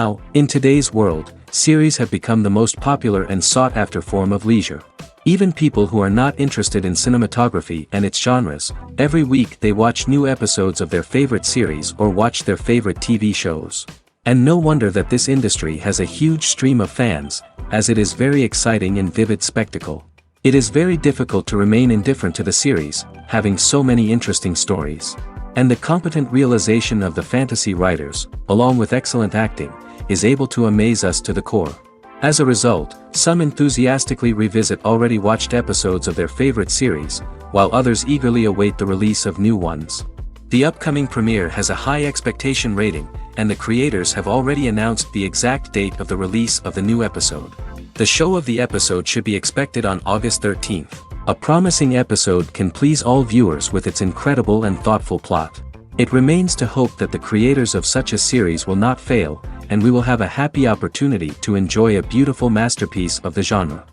Now, in today's world, series have become the most popular and sought-after form of leisure. Even people who are not interested in cinematography and its genres, every week they watch new episodes of their favorite series or watch their favorite TV shows. And no wonder that this industry has a huge stream of fans, as it is very exciting and vivid spectacle. It is very difficult to remain indifferent to the series, having so many interesting stories. And the competent realization of the fantasy writers, along with excellent acting, is able to amaze us to the core. As a result, some enthusiastically revisit already watched episodes of their favorite series, while others eagerly await the release of new ones. The upcoming premiere has a high expectation rating, and the creators have already announced the exact date of the release of the new episode. The show of the episode should be expected on August 13th. A promising episode can please all viewers with its incredible and thoughtful plot. It remains to hope that the creators of such a series will not fail, and we will have a happy opportunity to enjoy a beautiful masterpiece of the genre.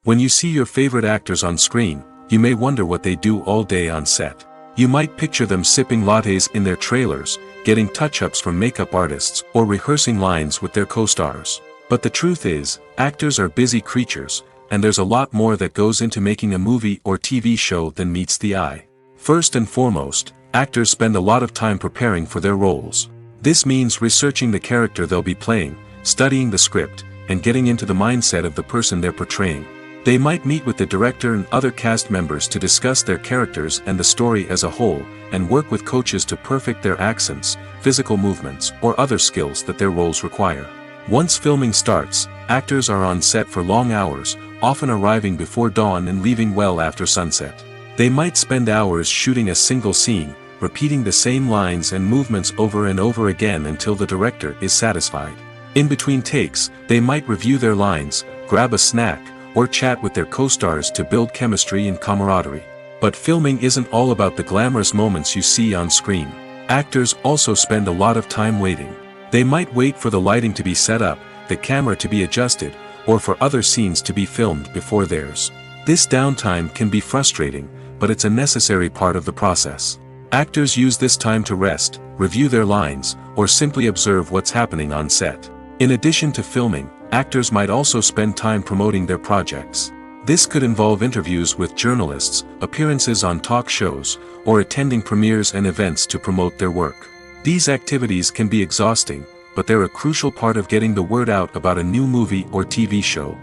When you see your favorite actors on screen, you may wonder what they do all day on set. You might picture them sipping lattes in their trailers, getting touch-ups from makeup artists, or rehearsing lines with their co-stars. But the truth is, actors are busy creatures, and there's a lot more that goes into making a movie or TV show than meets the eye. First and foremost, actors spend a lot of time preparing for their roles. This means researching the character they'll be playing, studying the script, and getting into the mindset of the person they're portraying. They might meet with the director and other cast members to discuss their characters and the story as a whole, and work with coaches to perfect their accents, physical movements, or other skills that their roles require. Once filming starts, actors are on set for long hours, often arriving before dawn and leaving well after sunset. They might spend hours shooting a single scene, repeating the same lines and movements over and over again until the director is satisfied. In between takes, they might review their lines, grab a snack, or chat with their co-stars to build chemistry and camaraderie. But filming isn't all about the glamorous moments you see on screen. Actors also spend a lot of time waiting. They might wait for the lighting to be set up, the camera to be adjusted, or for other scenes to be filmed before theirs. This downtime can be frustrating, but it's a necessary part of the process. Actors use this time to rest, review their lines, or simply observe what's happening on set. In addition to filming, actors might also spend time promoting their projects. This could involve interviews with journalists, appearances on talk shows, or attending premieres and events to promote their work. These activities can be exhausting, but they're a crucial part of getting the word out about a new movie or TV show.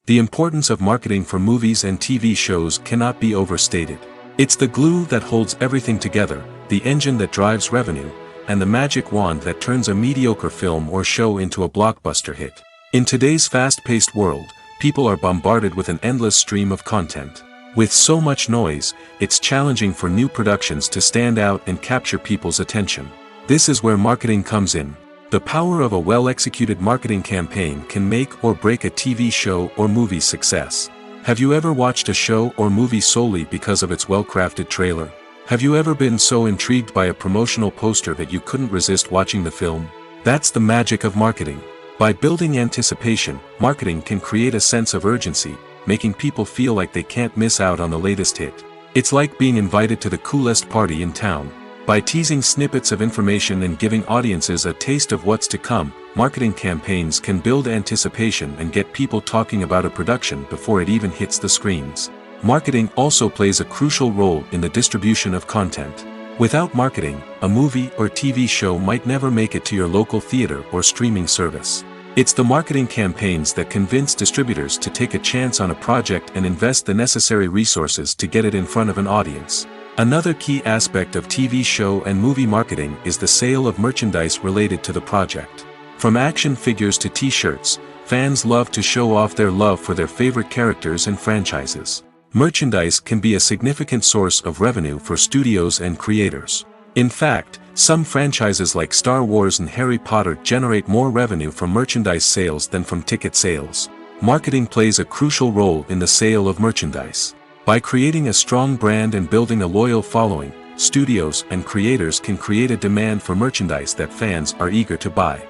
The importance of marketing for movies and TV shows cannot be overstated. It's the glue that holds everything together, the engine that drives revenue, and the magic wand that turns a mediocre film or show into a blockbuster hit. In today's fast-paced world, people are bombarded with an endless stream of content. With so much noise, it's challenging for new productions to stand out and capture people's attention. This is where marketing comes in. The power of a well-executed marketing campaign can make or break a TV show or movie's success. Have you ever watched a show or movie solely because of its well-crafted trailer? Have you ever been so intrigued by a promotional poster that you couldn't resist watching the film? That's the magic of marketing. By building anticipation, marketing can create a sense of urgency, making people feel like they can't miss out on the latest hit. It's like being invited to the coolest party in town. By teasing snippets of information and giving audiences a taste of what's to come, marketing campaigns can build anticipation and get people talking about a production before it even hits the screens. Marketing also plays a crucial role in the distribution of content. Without marketing, a movie or TV show might never make it to your local theater or streaming service. It's the marketing campaigns that convince distributors to take a chance on a project and invest the necessary resources to get it in front of an audience. Another key aspect of TV show and movie marketing is the sale of merchandise related to the project. From action figures to t-shirts, fans love to show off their love for their favorite characters and franchises. Merchandise can be a significant source of revenue for studios and creators. In fact, some franchises like Star Wars and Harry Potter generate more revenue from merchandise sales than from ticket sales. Marketing plays a crucial role in the sale of merchandise. By creating a strong brand and building a loyal following, studios and creators can create a demand for merchandise that fans are eager to buy.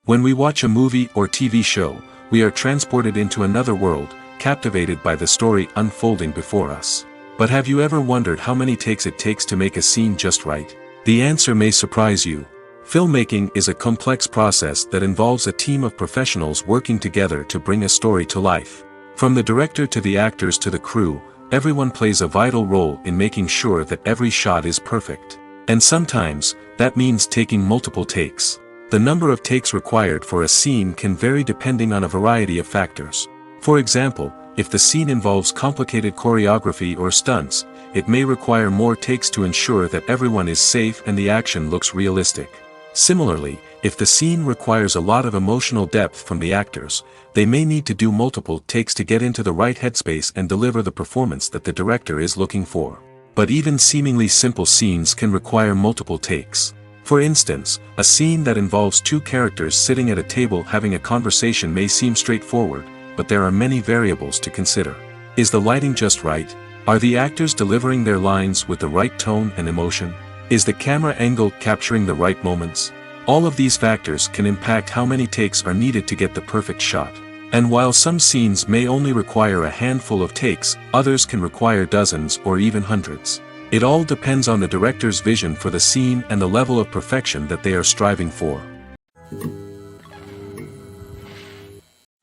When we watch a movie or TV show, we are transported into another world, captivated by the story unfolding before us. But have you ever wondered how many takes it takes to make a scene just right? The answer may surprise you. Filmmaking is a complex process that involves a team of professionals working together to bring a story to life. From the director to the actors to the crew, everyone plays a vital role in making sure that every shot is perfect. And sometimes, that means taking multiple takes. The number of takes required for a scene can vary depending on a variety of factors. For example, if the scene involves complicated choreography or stunts, it may require more takes to ensure that everyone is safe and the action looks realistic. Similarly, if the scene requires a lot of emotional depth from the actors, they may need to do multiple takes to get into the right headspace and deliver the performance that the director is looking for. But even seemingly simple scenes can require multiple takes. For instance, a scene that involves two characters sitting at a table having a conversation may seem straightforward, but there are many variables to consider. Is the lighting just right? Are the actors delivering their lines with the right tone and emotion? Is the camera angle capturing the right moments? All of these factors can impact how many takes are needed to get the perfect shot. And while some scenes may only require a handful of takes, others can require dozens or even hundreds. It all depends on the director's vision for the scene and the level of perfection that they are striving for.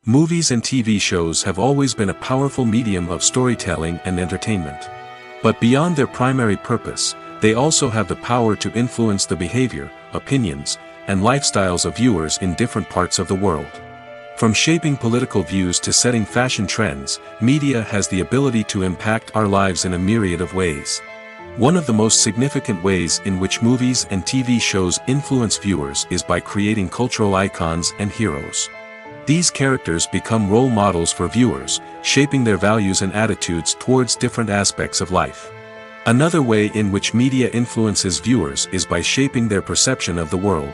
Movies and TV shows have always been a powerful medium of storytelling and entertainment. But beyond their primary purpose, they also have the power to influence the behavior, opinions, and lifestyles of viewers in different parts of the world. From shaping political views to setting fashion trends, media has the ability to impact our lives in a myriad of ways. One of the most significant ways in which movies and TV shows influence viewers is by creating cultural icons and heroes. These characters become role models for viewers, shaping their values and attitudes towards different aspects of life. Another way in which media influences viewers is by shaping their perception of the world.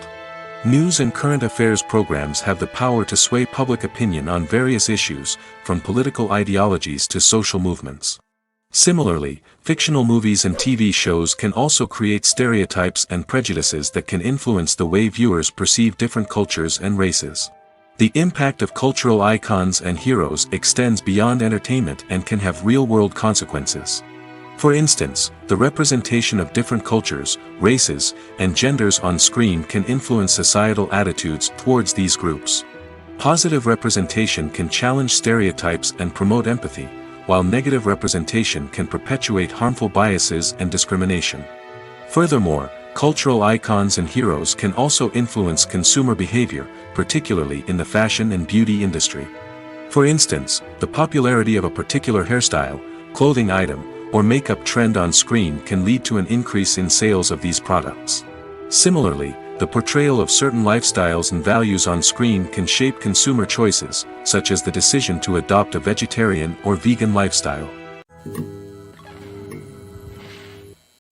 News and current affairs programs have the power to sway public opinion on various issues, from political ideologies to social movements. Similarly, fictional movies and TV shows can also create stereotypes and prejudices that can influence the way viewers perceive different cultures and races. The impact of cultural icons and heroes extends beyond entertainment and can have real-world consequences. For instance, the representation of different cultures, races, and genders on screen can influence societal attitudes towards these groups. Positive representation can challenge stereotypes and promote empathy, while negative representation can perpetuate harmful biases and discrimination. Furthermore, cultural icons and heroes can also influence consumer behavior, particularly in the fashion and beauty industry. For instance, the popularity of a particular hairstyle, clothing item, or makeup trend on screen can lead to an increase in sales of these products. Similarly, the portrayal of certain lifestyles and values on screen can shape consumer choices, such as the decision to adopt a vegetarian or vegan lifestyle.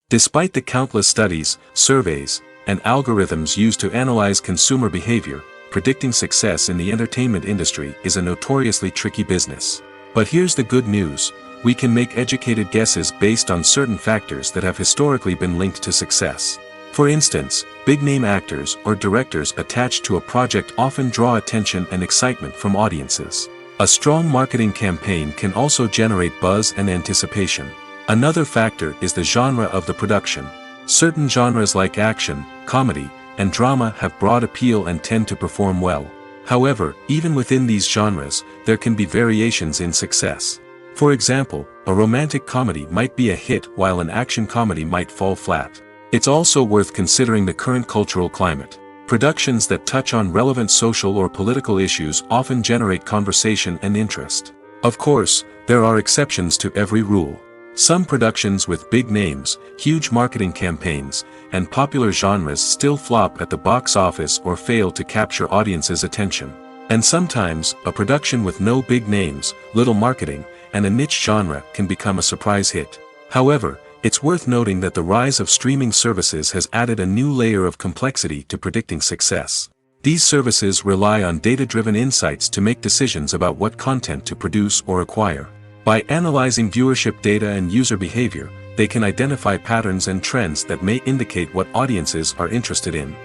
Despite the countless studies, surveys, and algorithms used to analyze consumer behavior, predicting success in the entertainment industry is a notoriously tricky business. But here's the good news: we can make educated guesses based on certain factors that have historically been linked to success. For instance, big-name actors or directors attached to a project often draw attention and excitement from audiences. A strong marketing campaign can also generate buzz and anticipation. Another factor is the genre of the production. Certain genres like action, comedy, and drama have broad appeal and tend to perform well. However, even within these genres, there can be variations in success. For example, a romantic comedy might be a hit while an action comedy might fall flat. It's also worth considering the current cultural climate. Productions that touch on relevant social or political issues often generate conversation and interest. Of course, there are exceptions to every rule. Some productions with big names, huge marketing campaigns, and popular genres still flop at the box office or fail to capture audiences' attention. And sometimes, a production with no big names, little marketing, and a niche genre can become a surprise hit. However, it's worth noting that the rise of streaming services has added a new layer of complexity to predicting success. These services rely on data-driven insights to make decisions about what content to produce or acquire. By analyzing viewership data and user behavior, they can identify patterns and trends that may indicate what audiences are interested in.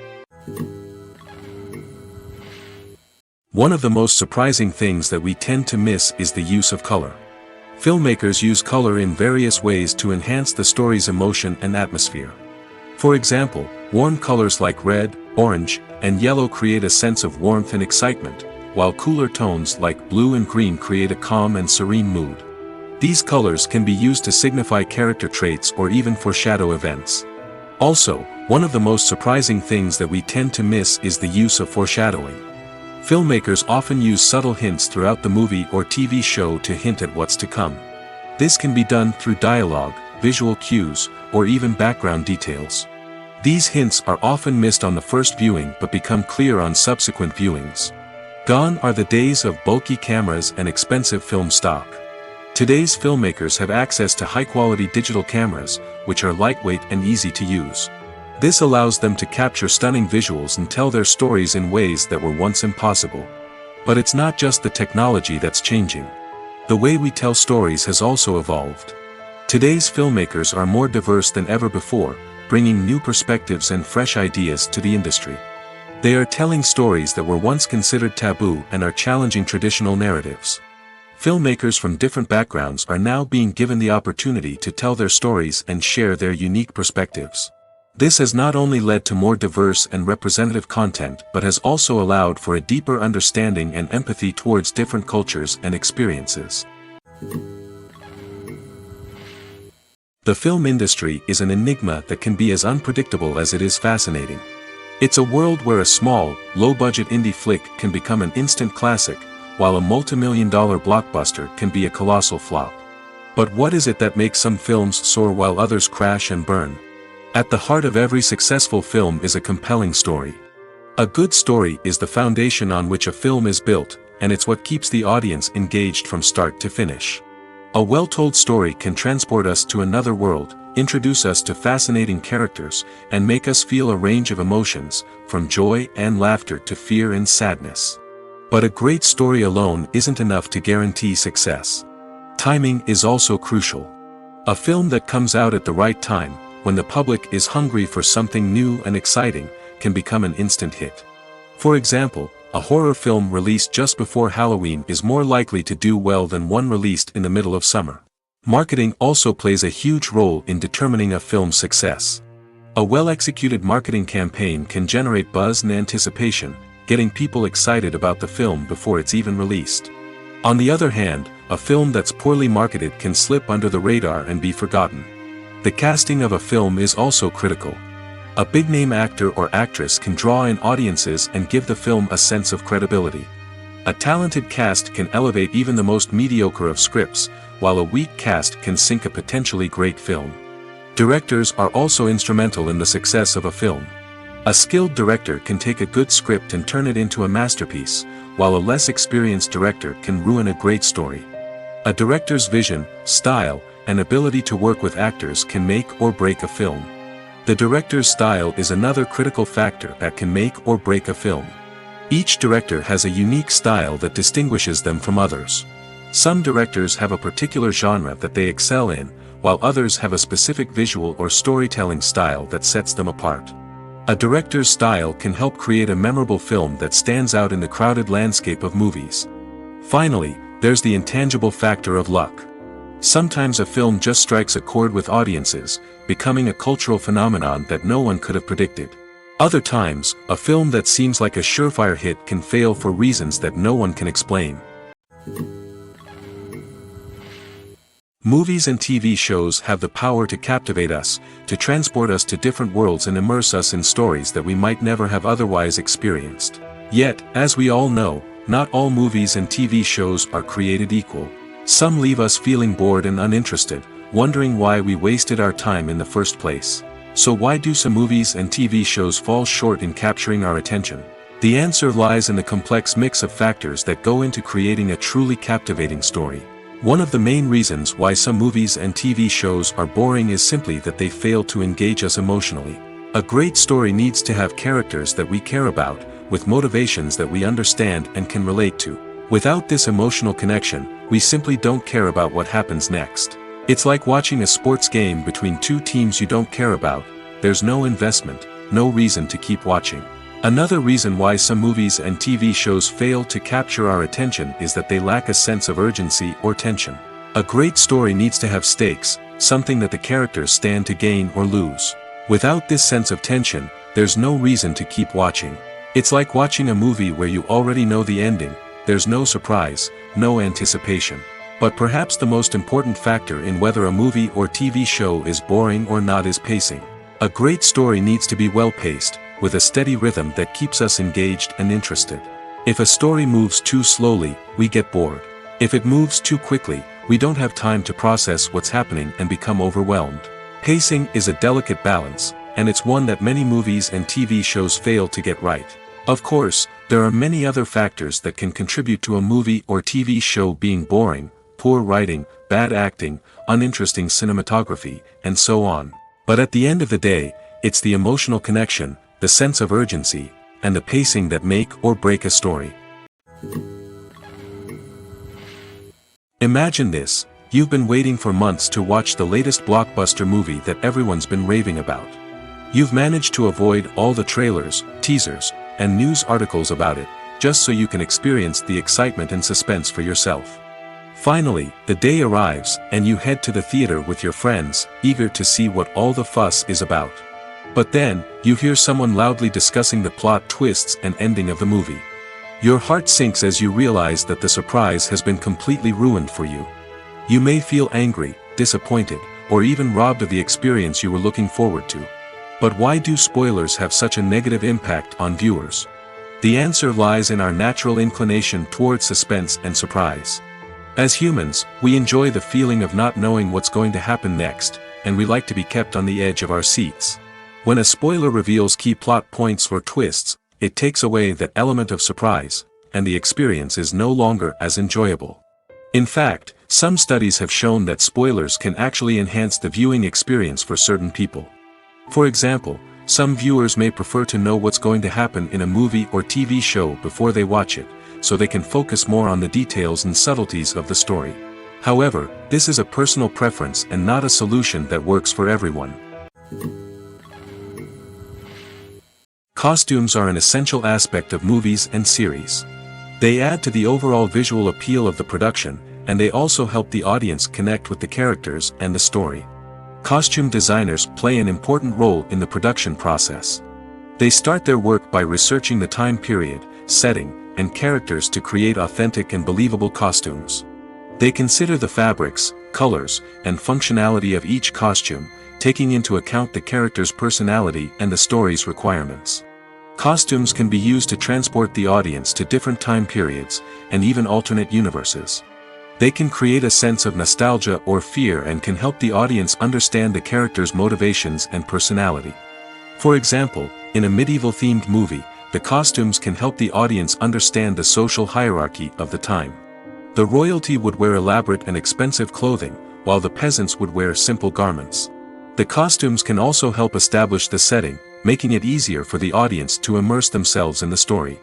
One of the most surprising things that we tend to miss is the use of color. Filmmakers use color in various ways to enhance the story's emotion and atmosphere. For example, warm colors like red, orange, and yellow create a sense of warmth and excitement, while cooler tones like blue and green create a calm and serene mood. These colors can be used to signify character traits or even foreshadow events. Also, one of the most surprising things that we tend to miss is the use of foreshadowing. Filmmakers often use subtle hints throughout the movie or TV show to hint at what's to come. This can be done through dialogue, visual cues, or even background details. These hints are often missed on the first viewing but become clear on subsequent viewings. Gone are the days of bulky cameras and expensive film stock. Today's filmmakers have access to high-quality digital cameras, which are lightweight and easy to use. This allows them to capture stunning visuals and tell their stories in ways that were once impossible. But it's not just the technology that's changing. The way we tell stories has also evolved. Today's filmmakers are more diverse than ever before, bringing new perspectives and fresh ideas to the industry. They are telling stories that were once considered taboo and are challenging traditional narratives. Filmmakers from different backgrounds are now being given the opportunity to tell their stories and share their unique perspectives. This has not only led to more diverse and representative content but has also allowed for a deeper understanding and empathy towards different cultures and experiences. The film industry is an enigma that can be as unpredictable as it is fascinating. It's a world where a small, low-budget indie flick can become an instant classic, while a multi-million-dollar blockbuster can be a colossal flop. But what is it that makes some films soar while others crash and burn? At the heart of every successful film is a compelling story. A good story is the foundation on which a film is built, and it's what keeps the audience engaged from start to finish. A well-told story can transport us to another world, introduce us to fascinating characters, and make us feel a range of emotions, from joy and laughter to fear and sadness. But a great story alone isn't enough to guarantee success. Timing is also crucial. A film that comes out at the right time, when the public is hungry for something new and exciting, can become an instant hit. For example, a horror film released just before Halloween is more likely to do well than one released in the middle of summer. Marketing also plays a huge role in determining a film's success. A well-executed marketing campaign can generate buzz and anticipation, getting people excited about the film before it's even released. On the other hand, a film that's poorly marketed can slip under the radar and be forgotten. The casting of a film is also critical. A big-name actor or actress can draw in audiences and give the film a sense of credibility. A talented cast can elevate even the most mediocre of scripts, while a weak cast can sink a potentially great film. Directors are also instrumental in the success of a film. A skilled director can take a good script and turn it into a masterpiece, while a less experienced director can ruin a great story. A director's vision, style, and ability to work with actors can make or break a film. The director's style is another critical factor that can make or break a film. Each director has a unique style that distinguishes them from others. Some directors have a particular genre that they excel in, while others have a specific visual or storytelling style that sets them apart. A director's style can help create a memorable film that stands out in the crowded landscape of movies. Finally, there's the intangible factor of luck. Sometimes a film just strikes a chord with audiences, becoming a cultural phenomenon that no one could have predicted. Other times, a film that seems like a surefire hit can fail for reasons that no one can explain. Movies and TV shows have the power to captivate us, to transport us to different worlds and immerse us in stories that we might never have otherwise experienced. Yet, as we all know, not all movies and TV shows are created equal. Some leave us feeling bored and uninterested, wondering why we wasted our time in the first place. So why do some movies and TV shows fall short in capturing our attention? The answer lies in the complex mix of factors that go into creating a truly captivating story. One of the main reasons why some movies and TV shows are boring is simply that they fail to engage us emotionally. A great story needs to have characters that we care about, with motivations that we understand and can relate to. Without this emotional connection, we simply don't care about what happens next. It's like watching a sports game between two teams you don't care about. There's no investment, no reason to keep watching. Another reason why some movies and TV shows fail to capture our attention is that they lack a sense of urgency or tension. A great story needs to have stakes, something that the characters stand to gain or lose. Without this sense of tension, there's no reason to keep watching. It's like watching a movie where you already know the ending, there's no surprise, no anticipation. But perhaps the most important factor in whether a movie or TV show is boring or not is pacing. A great story needs to be well-paced, with a steady rhythm that keeps us engaged and interested. If a story moves too slowly, we get bored. If it moves too quickly, we don't have time to process what's happening and become overwhelmed. Pacing is a delicate balance, and it's one that many movies and TV shows fail to get right. Of course, there are many other factors that can contribute to a movie or TV show being boring: poor writing, bad acting, uninteresting cinematography, and so on. But at the end of the day, it's the emotional connection, the sense of urgency, and the pacing that make or break a story. Imagine this: you've been waiting for months to watch the latest blockbuster movie that everyone's been raving about. You've managed to avoid all the trailers, teasers, and news articles about it, just so you can experience the excitement and suspense for yourself. Finally, the day arrives, and you head to the theater with your friends, eager to see what all the fuss is about. But then, you hear someone loudly discussing the plot twists and ending of the movie. Your heart sinks as you realize that the surprise has been completely ruined for you. You may feel angry, disappointed, or even robbed of the experience you were looking forward to. But why do spoilers have such a negative impact on viewers? The answer lies in our natural inclination toward suspense and surprise. As humans, we enjoy the feeling of not knowing what's going to happen next, and we like to be kept on the edge of our seats. When a spoiler reveals key plot points or twists, it takes away that element of surprise, and the experience is no longer as enjoyable. In fact, some studies have shown that spoilers can actually enhance the viewing experience for certain people. For example, some viewers may prefer to know what's going to happen in a movie or TV show before they watch it, so they can focus more on the details and subtleties of the story. However, this is a personal preference and not a solution that works for everyone. Costumes are an essential aspect of movies and series. They add to the overall visual appeal of the production, and they also help the audience connect with the characters and the story. Costume designers play an important role in the production process. They start their work by researching the time period, setting, and characters to create authentic and believable costumes. They consider the fabrics, colors, and functionality of each costume, taking into account the character's personality and the story's requirements. Costumes can be used to transport the audience to different time periods, and even alternate universes. They can create a sense of nostalgia or fear and can help the audience understand the character's motivations and personality. For example, in a medieval-themed movie, the costumes can help the audience understand the social hierarchy of the time. The royalty would wear elaborate and expensive clothing, while the peasants would wear simple garments. The costumes can also help establish the setting, making it easier for the audience to immerse themselves in the story.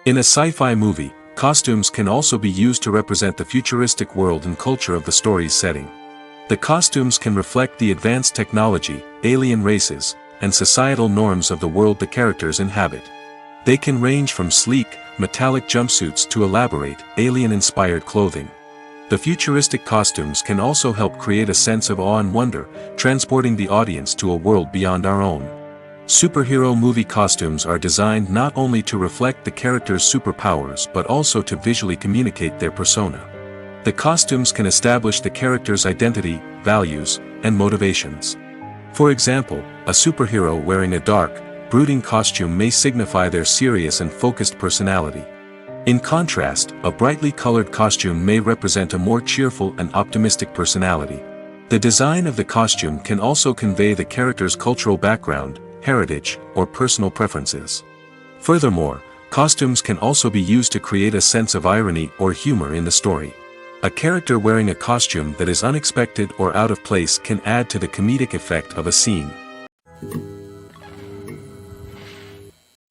In a sci-fi movie, costumes can also be used to represent the futuristic world and culture of the story's setting. The costumes can reflect the advanced technology, alien races, and societal norms of the world the characters inhabit. They can range from sleek, metallic jumpsuits to elaborate, alien-inspired clothing. The futuristic costumes can also help create a sense of awe and wonder, transporting the audience to a world beyond our own. Superhero movie costumes are designed not only to reflect the character's superpowers but also to visually communicate their persona. The costumes can establish the character's identity, values, and motivations. For example, a superhero wearing a dark, brooding costume may signify their serious and focused personality. In contrast, a brightly colored costume may represent a more cheerful and optimistic personality. The design of the costume can also convey the character's cultural background, heritage, or personal preferences. Furthermore, costumes can also be used to create a sense of irony or humor in the story. A character wearing a costume that is unexpected or out of place can add to the comedic effect of a scene.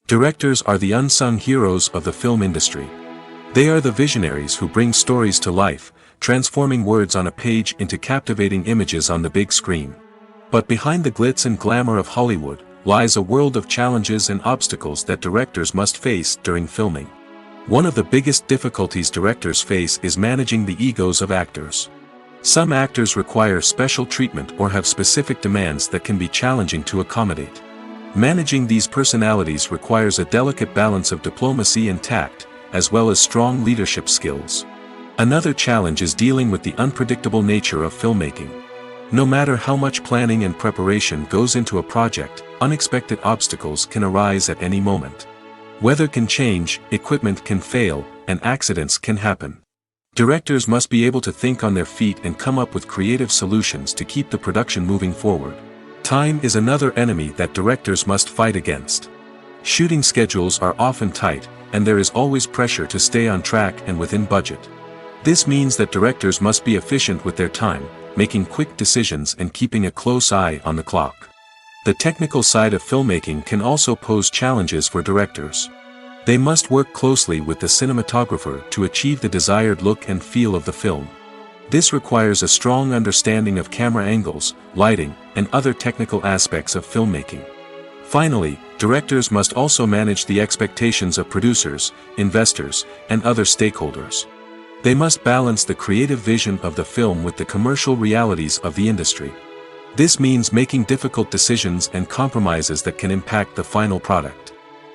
Directors are the unsung heroes of the film industry. They are the visionaries who bring stories to life, transforming words on a page into captivating images on the big screen. But behind the glitz and glamour of Hollywood, lies a world of challenges and obstacles that directors must face during filming. One of the biggest difficulties directors face is managing the egos of actors. Some actors require special treatment or have specific demands that can be challenging to accommodate. Managing these personalities requires a delicate balance of diplomacy and tact, as well as strong leadership skills. Another challenge is dealing with the unpredictable nature of filmmaking. No matter how much planning and preparation goes into a project, unexpected obstacles can arise at any moment. Weather can change, equipment can fail, and accidents can happen. Directors must be able to think on their feet and come up with creative solutions to keep the production moving forward. Time is another enemy that directors must fight against. Shooting schedules are often tight, and there is always pressure to stay on track and within budget. This means that directors must be efficient with their time, making quick decisions and keeping a close eye on the clock. The technical side of filmmaking can also pose challenges for directors. They must work closely with the cinematographer to achieve the desired look and feel of the film. This requires a strong understanding of camera angles, lighting, and other technical aspects of filmmaking. Finally, directors must also manage the expectations of producers, investors, and other stakeholders. They must balance the creative vision of the film with the commercial realities of the industry. This means making difficult decisions and compromises that can impact the final product.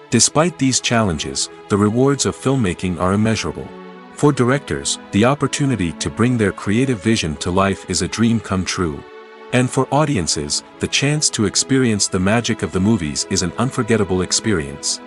Despite these challenges, the rewards of filmmaking are immeasurable. For directors, the opportunity to bring their creative vision to life is a dream come true. And for audiences, the chance to experience the magic of the movies is an unforgettable experience.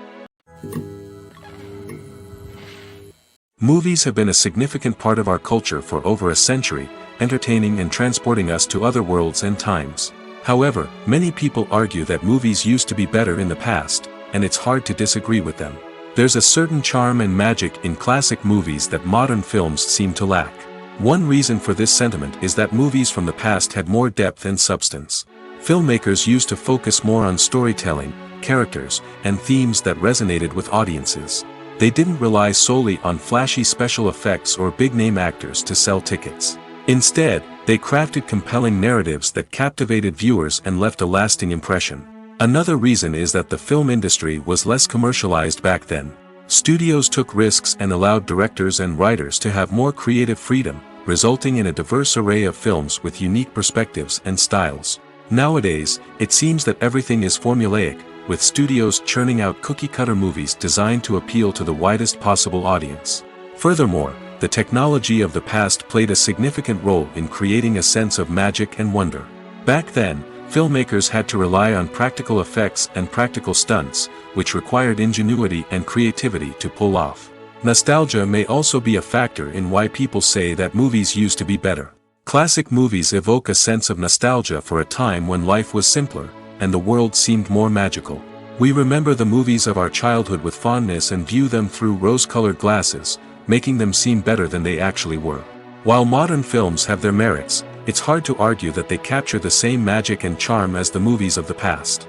Movies have been a significant part of our culture for over a century, entertaining and transporting us to other worlds and times. However, many people argue that movies used to be better in the past, and it's hard to disagree with them. There's a certain charm and magic in classic movies that modern films seem to lack. One reason for this sentiment is that movies from the past had more depth and substance. Filmmakers used to focus more on storytelling, characters, and themes that resonated with audiences. They didn't rely solely on flashy special effects or big-name actors to sell tickets. Instead, they crafted compelling narratives that captivated viewers and left a lasting impression. Another reason is that the film industry was less commercialized back then. Studios took risks and allowed directors and writers to have more creative freedom, resulting in a diverse array of films with unique perspectives and styles. Nowadays, it seems that everything is formulaic, with studios churning out cookie-cutter movies designed to appeal to the widest possible audience. Furthermore, the technology of the past played a significant role in creating a sense of magic and wonder. Back then, filmmakers had to rely on practical effects and practical stunts, which required ingenuity and creativity to pull off. Nostalgia may also be a factor in why people say that movies used to be better. Classic movies evoke a sense of nostalgia for a time when life was simpler, and the world seemed more magical. We remember the movies of our childhood with fondness and view them through rose-colored glasses, making them seem better than they actually were. While modern films have their merits, it's hard to argue that they capture the same magic and charm as the movies of the past.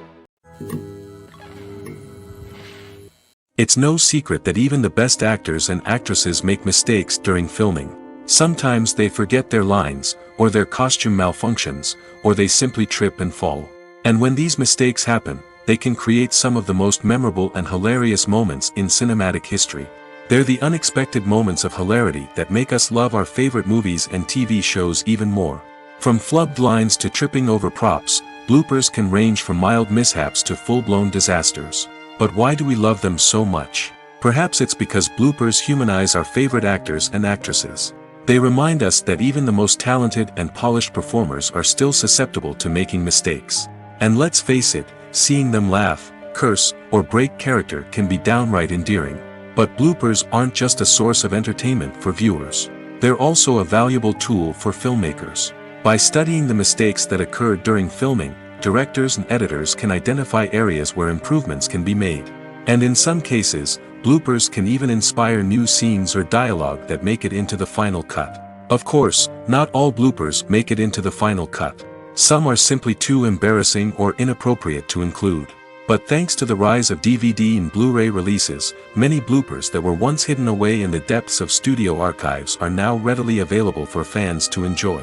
It's no secret that even the best actors and actresses make mistakes during filming. Sometimes they forget their lines, or their costume malfunctions, or they simply trip and fall. And when these mistakes happen, they can create some of the most memorable and hilarious moments in cinematic history. They're the unexpected moments of hilarity that make us love our favorite movies and TV shows even more. From flubbed lines to tripping over props, bloopers can range from mild mishaps to full-blown disasters. But why do we love them so much? Perhaps it's because bloopers humanize our favorite actors and actresses. They remind us that even the most talented and polished performers are still susceptible to making mistakes. And let's face it, seeing them laugh, curse, or break character can be downright endearing. But bloopers aren't just a source of entertainment for viewers. They're also a valuable tool for filmmakers. By studying the mistakes that occurred during filming, directors and editors can identify areas where improvements can be made. And in some cases, bloopers can even inspire new scenes or dialogue that make it into the final cut. Of course, not all bloopers make it into the final cut. Some are simply too embarrassing or inappropriate to include. But thanks to the rise of DVD and Blu-ray releases, many bloopers that were once hidden away in the depths of studio archives are now readily available for fans to enjoy.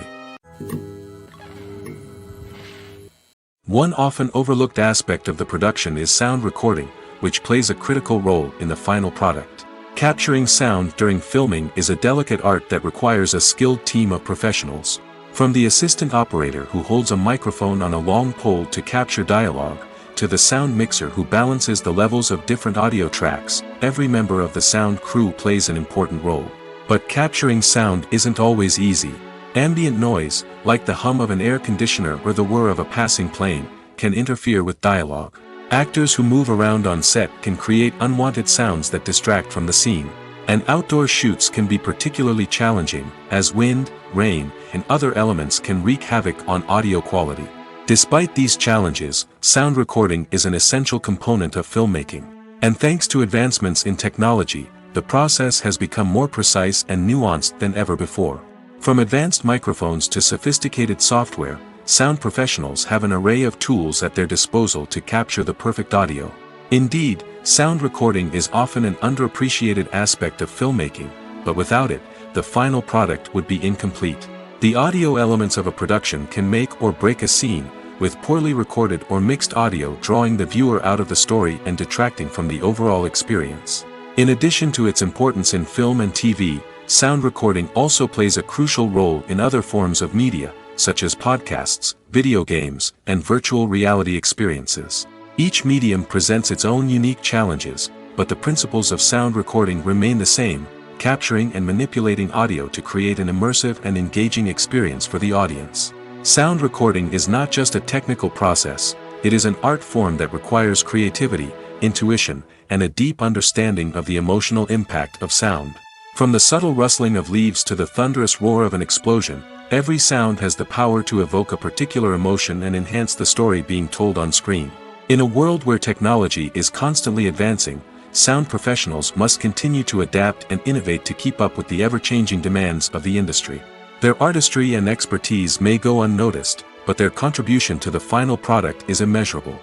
One often overlooked aspect of the production is sound recording, which plays a critical role in the final product. Capturing sound during filming is a delicate art that requires a skilled team of professionals. From the assistant operator who holds a microphone on a long pole to capture dialogue, to the sound mixer who balances the levels of different audio tracks, every member of the sound crew plays an important role. But capturing sound isn't always easy. Ambient noise, like the hum of an air conditioner or the whir of a passing plane, can interfere with dialogue. Actors who move around on set can create unwanted sounds that distract from the scene. And outdoor shoots can be particularly challenging, as wind, rain, and other elements can wreak havoc on audio quality. Despite these challenges, sound recording is an essential component of filmmaking. And thanks to advancements in technology, the process has become more precise and nuanced than ever before. From advanced microphones to sophisticated software, sound professionals have an array of tools at their disposal to capture the perfect audio. Indeed, sound recording is often an underappreciated aspect of filmmaking, but without it, the final product would be incomplete. The audio elements of a production can make or break a scene, with poorly recorded or mixed audio drawing the viewer out of the story and detracting from the overall experience. In addition to its importance in film and TV, sound recording also plays a crucial role in other forms of media, such as podcasts, video games, and virtual reality experiences. Each medium presents its own unique challenges, but the principles of sound recording remain the same: capturing and manipulating audio to create an immersive and engaging experience for the audience. Sound recording is not just a technical process, it is an art form that requires creativity, intuition, and a deep understanding of the emotional impact of sound. From the subtle rustling of leaves to the thunderous roar of an explosion, every sound has the power to evoke a particular emotion and enhance the story being told on screen. In a world where technology is constantly advancing, sound professionals must continue to adapt and innovate to keep up with the ever-changing demands of the industry. Their artistry and expertise may go unnoticed, but their contribution to the final product is immeasurable.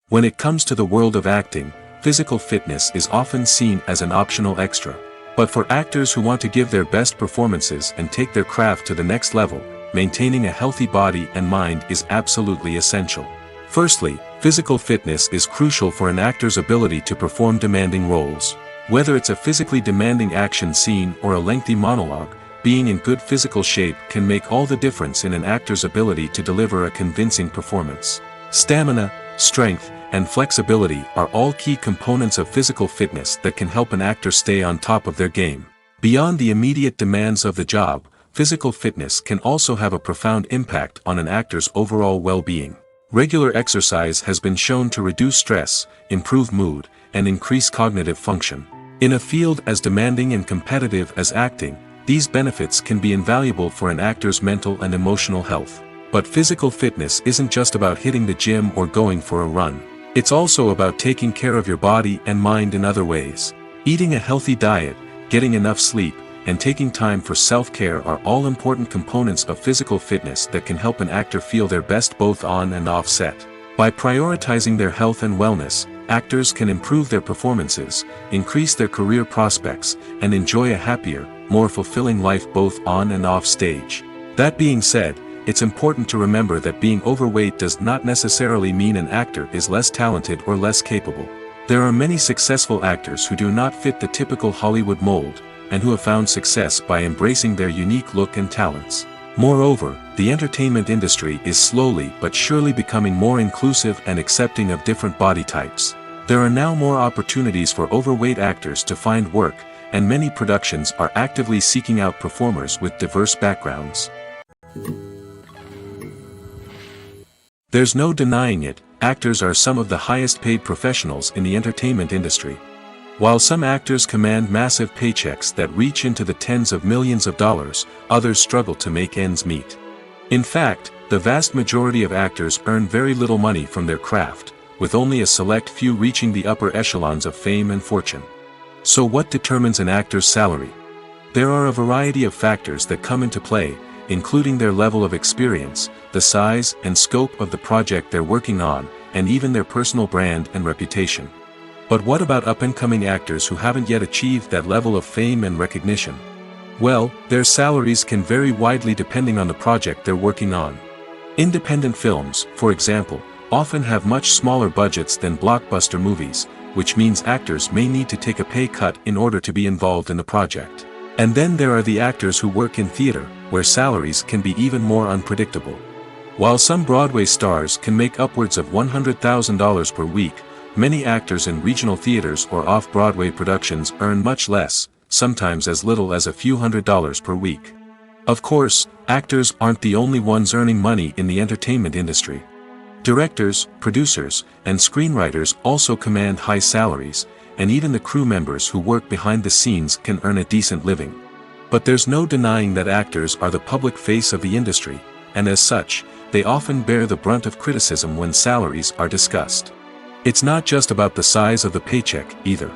When it comes to the world of acting, physical fitness is often seen as an optional extra. But for actors who want to give their best performances and take their craft to the next level, maintaining a healthy body and mind is absolutely essential. Firstly, physical fitness is crucial for an actor's ability to perform demanding roles. Whether it's a physically demanding action scene or a lengthy monologue, being in good physical shape can make all the difference in an actor's ability to deliver a convincing performance. Stamina, strength, and flexibility are all key components of physical fitness that can help an actor stay on top of their game. Beyond the immediate demands of the job, physical fitness can also have a profound impact on an actor's overall well-being. Regular exercise has been shown to reduce stress, improve mood, and increase cognitive function. In a field as demanding and competitive as acting, these benefits can be invaluable for an actor's mental and emotional health. But physical fitness isn't just about hitting the gym or going for a run. It's also about taking care of your body and mind in other ways. Eating a healthy diet, getting enough sleep, and taking time for self-care are all important components of physical fitness that can help an actor feel their best both on and off set. By prioritizing their health and wellness, actors can improve their performances, increase their career prospects, and enjoy a happier, more fulfilling life both on and off stage. That being said, it's important to remember that being overweight does not necessarily mean an actor is less talented or less capable. There are many successful actors who do not fit the typical Hollywood mold, and who have found success by embracing their unique look and talents. Moreover, the entertainment industry is slowly but surely becoming more inclusive and accepting of different body types. There are now more opportunities for overweight actors to find work, and many productions are actively seeking out performers with diverse backgrounds. There's no denying it, actors are some of the highest paid professionals in the entertainment industry. While some actors command massive paychecks that reach into the tens of millions of dollars, others struggle to make ends meet. In fact, the vast majority of actors earn very little money from their craft, with only a select few reaching the upper echelons of fame and fortune. So what determines an actor's salary? There are a variety of factors that come into play, including their level of experience, the size and scope of the project they're working on, and even their personal brand and reputation. But what about up-and-coming actors who haven't yet achieved that level of fame and recognition? Well, their salaries can vary widely depending on the project they're working on. Independent films, for example, often have much smaller budgets than blockbuster movies, which means actors may need to take a pay cut in order to be involved in the project. And then there are the actors who work in theater, where salaries can be even more unpredictable. While some Broadway stars can make upwards of $100,000 per week, many actors in regional theaters or off-Broadway productions earn much less, sometimes as little as a few $100s per week. Of course, actors aren't the only ones earning money in the entertainment industry. Directors, producers, and screenwriters also command high salaries, and even the crew members who work behind the scenes can earn a decent living. But there's no denying that actors are the public face of the industry, and as such, they often bear the brunt of criticism when salaries are discussed. It's not just about the size of the paycheck, either.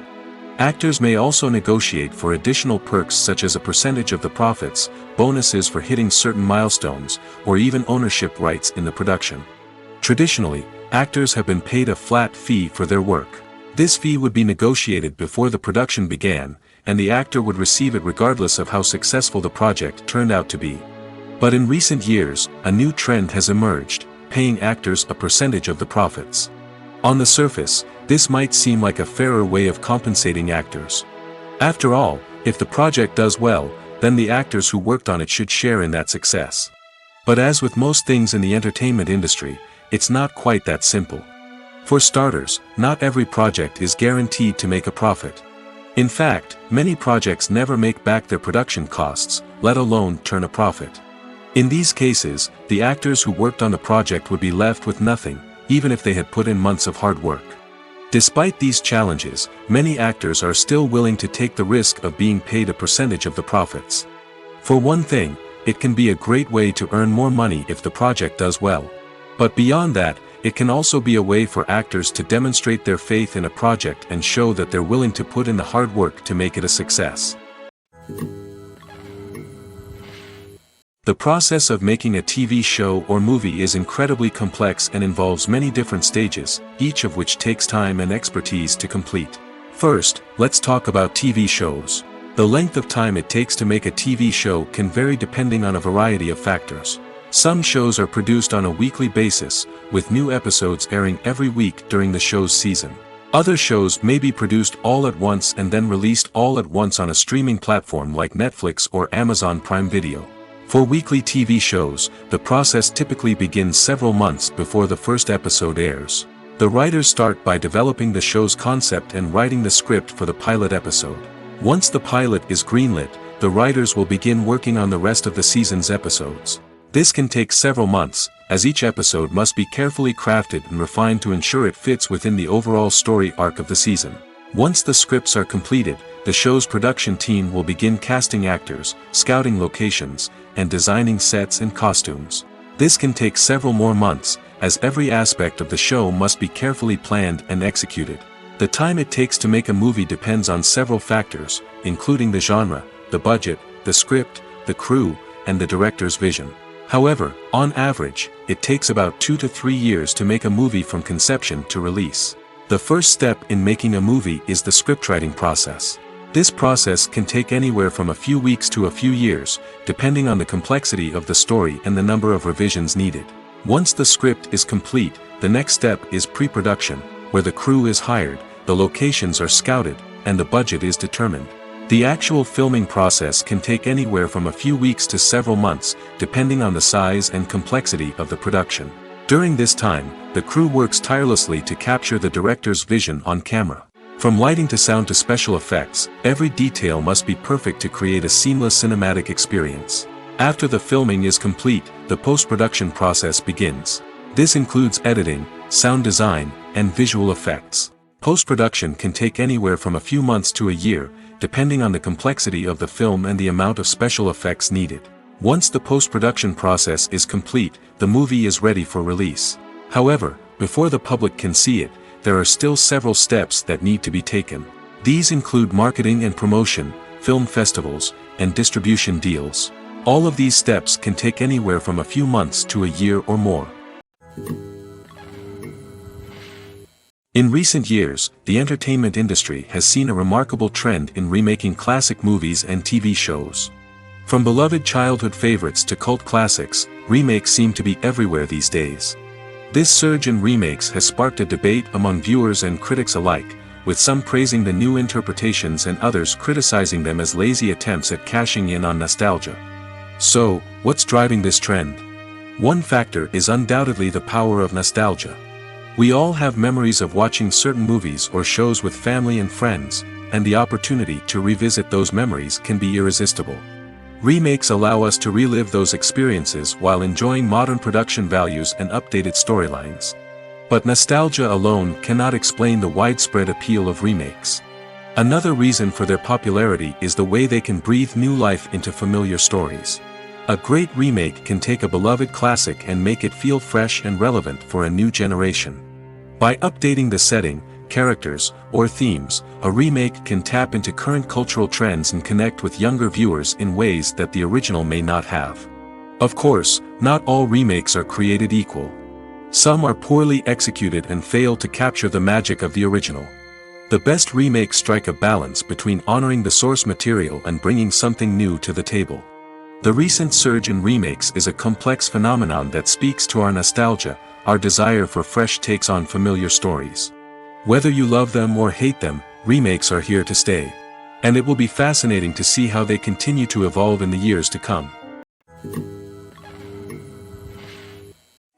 Actors may also negotiate for additional perks such as a percentage of the profits, bonuses for hitting certain milestones, or even ownership rights in the production. Traditionally, actors have been paid a flat fee for their work. This fee would be negotiated before the production began, and the actor would receive it regardless of how successful the project turned out to be. But in recent years, a new trend has emerged, paying actors a percentage of the profits. On the surface, this might seem like a fairer way of compensating actors. After all, if the project does well, then the actors who worked on it should share in that success. But as with most things in the entertainment industry, it's not quite that simple. For starters, not every project is guaranteed to make a profit. In fact, many projects never make back their production costs, let alone turn a profit. In these cases, the actors who worked on the project would be left with nothing, even if they had put in months of hard work. Despite these challenges, many actors are still willing to take the risk of being paid a percentage of the profits. For one thing, it can be a great way to earn more money if the project does well. But beyond that, it can also be a way for actors to demonstrate their faith in a project and show that they're willing to put in the hard work to make it a success. The process of making a TV show or movie is incredibly complex and involves many different stages, each of which takes time and expertise to complete. First, let's talk about TV shows. The length of time it takes to make a TV show can vary depending on a variety of factors. Some shows are produced on a weekly basis, with new episodes airing every week during the show's season. Other shows may be produced all at once and then released all at once on a streaming platform like Netflix or Amazon Prime Video. For weekly TV shows, the process typically begins several months before the first episode airs. The writers start by developing the show's concept and writing the script for the pilot episode. Once the pilot is greenlit, the writers will begin working on the rest of the season's episodes. This can take several months, as each episode must be carefully crafted and refined to ensure it fits within the overall story arc of the season. Once the scripts are completed, the show's production team will begin casting actors, scouting locations, and designing sets and costumes. This can take several more months, as every aspect of the show must be carefully planned and executed. The time it takes to make a movie depends on several factors, including the genre, the budget, the script, the crew, and the director's vision. However, on average, it takes about 2 to 3 years to make a movie from conception to release. The first step in making a movie is the scriptwriting process. This process can take anywhere from a few weeks to a few years, depending on the complexity of the story and the number of revisions needed. Once the script is complete, the next step is pre-production, where the crew is hired, the locations are scouted, and the budget is determined. The actual filming process can take anywhere from a few weeks to several months, depending on the size and complexity of the production. During this time, the crew works tirelessly to capture the director's vision on camera. From lighting to sound to special effects, every detail must be perfect to create a seamless cinematic experience. After the filming is complete, the post-production process begins. This includes editing, sound design, and visual effects. Post-production can take anywhere from a few months to a year, depending on the complexity of the film and the amount of special effects needed. Once the post-production process is complete, the movie is ready for release. However, before the public can see it, there are still several steps that need to be taken. These include marketing and promotion, film festivals, and distribution deals. All of these steps can take anywhere from a few months to a year or more. In recent years, the entertainment industry has seen a remarkable trend in remaking classic movies and TV shows. From beloved childhood favorites to cult classics, remakes seem to be everywhere these days. This surge in remakes has sparked a debate among viewers and critics alike, with some praising the new interpretations and others criticizing them as lazy attempts at cashing in on nostalgia. So, what's driving this trend? One factor is undoubtedly the power of nostalgia. We all have memories of watching certain movies or shows with family and friends, and the opportunity to revisit those memories can be irresistible. Remakes allow us to relive those experiences while enjoying modern production values and updated storylines. But nostalgia alone cannot explain the widespread appeal of remakes. Another reason for their popularity is the way they can breathe new life into familiar stories. A great remake can take a beloved classic and make it feel fresh and relevant for a new generation. By updating the setting, characters, or themes, a remake can tap into current cultural trends and connect with younger viewers in ways that the original may not have. Of course, not all remakes are created equal. Some are poorly executed and fail to capture the magic of the original. The best remakes strike a balance between honoring the source material and bringing something new to the table. The recent surge in remakes is a complex phenomenon that speaks to our nostalgia, our desire for fresh takes on familiar stories. Whether you love them or hate them, remakes are here to stay. And it will be fascinating to see how they continue to evolve in the years to come.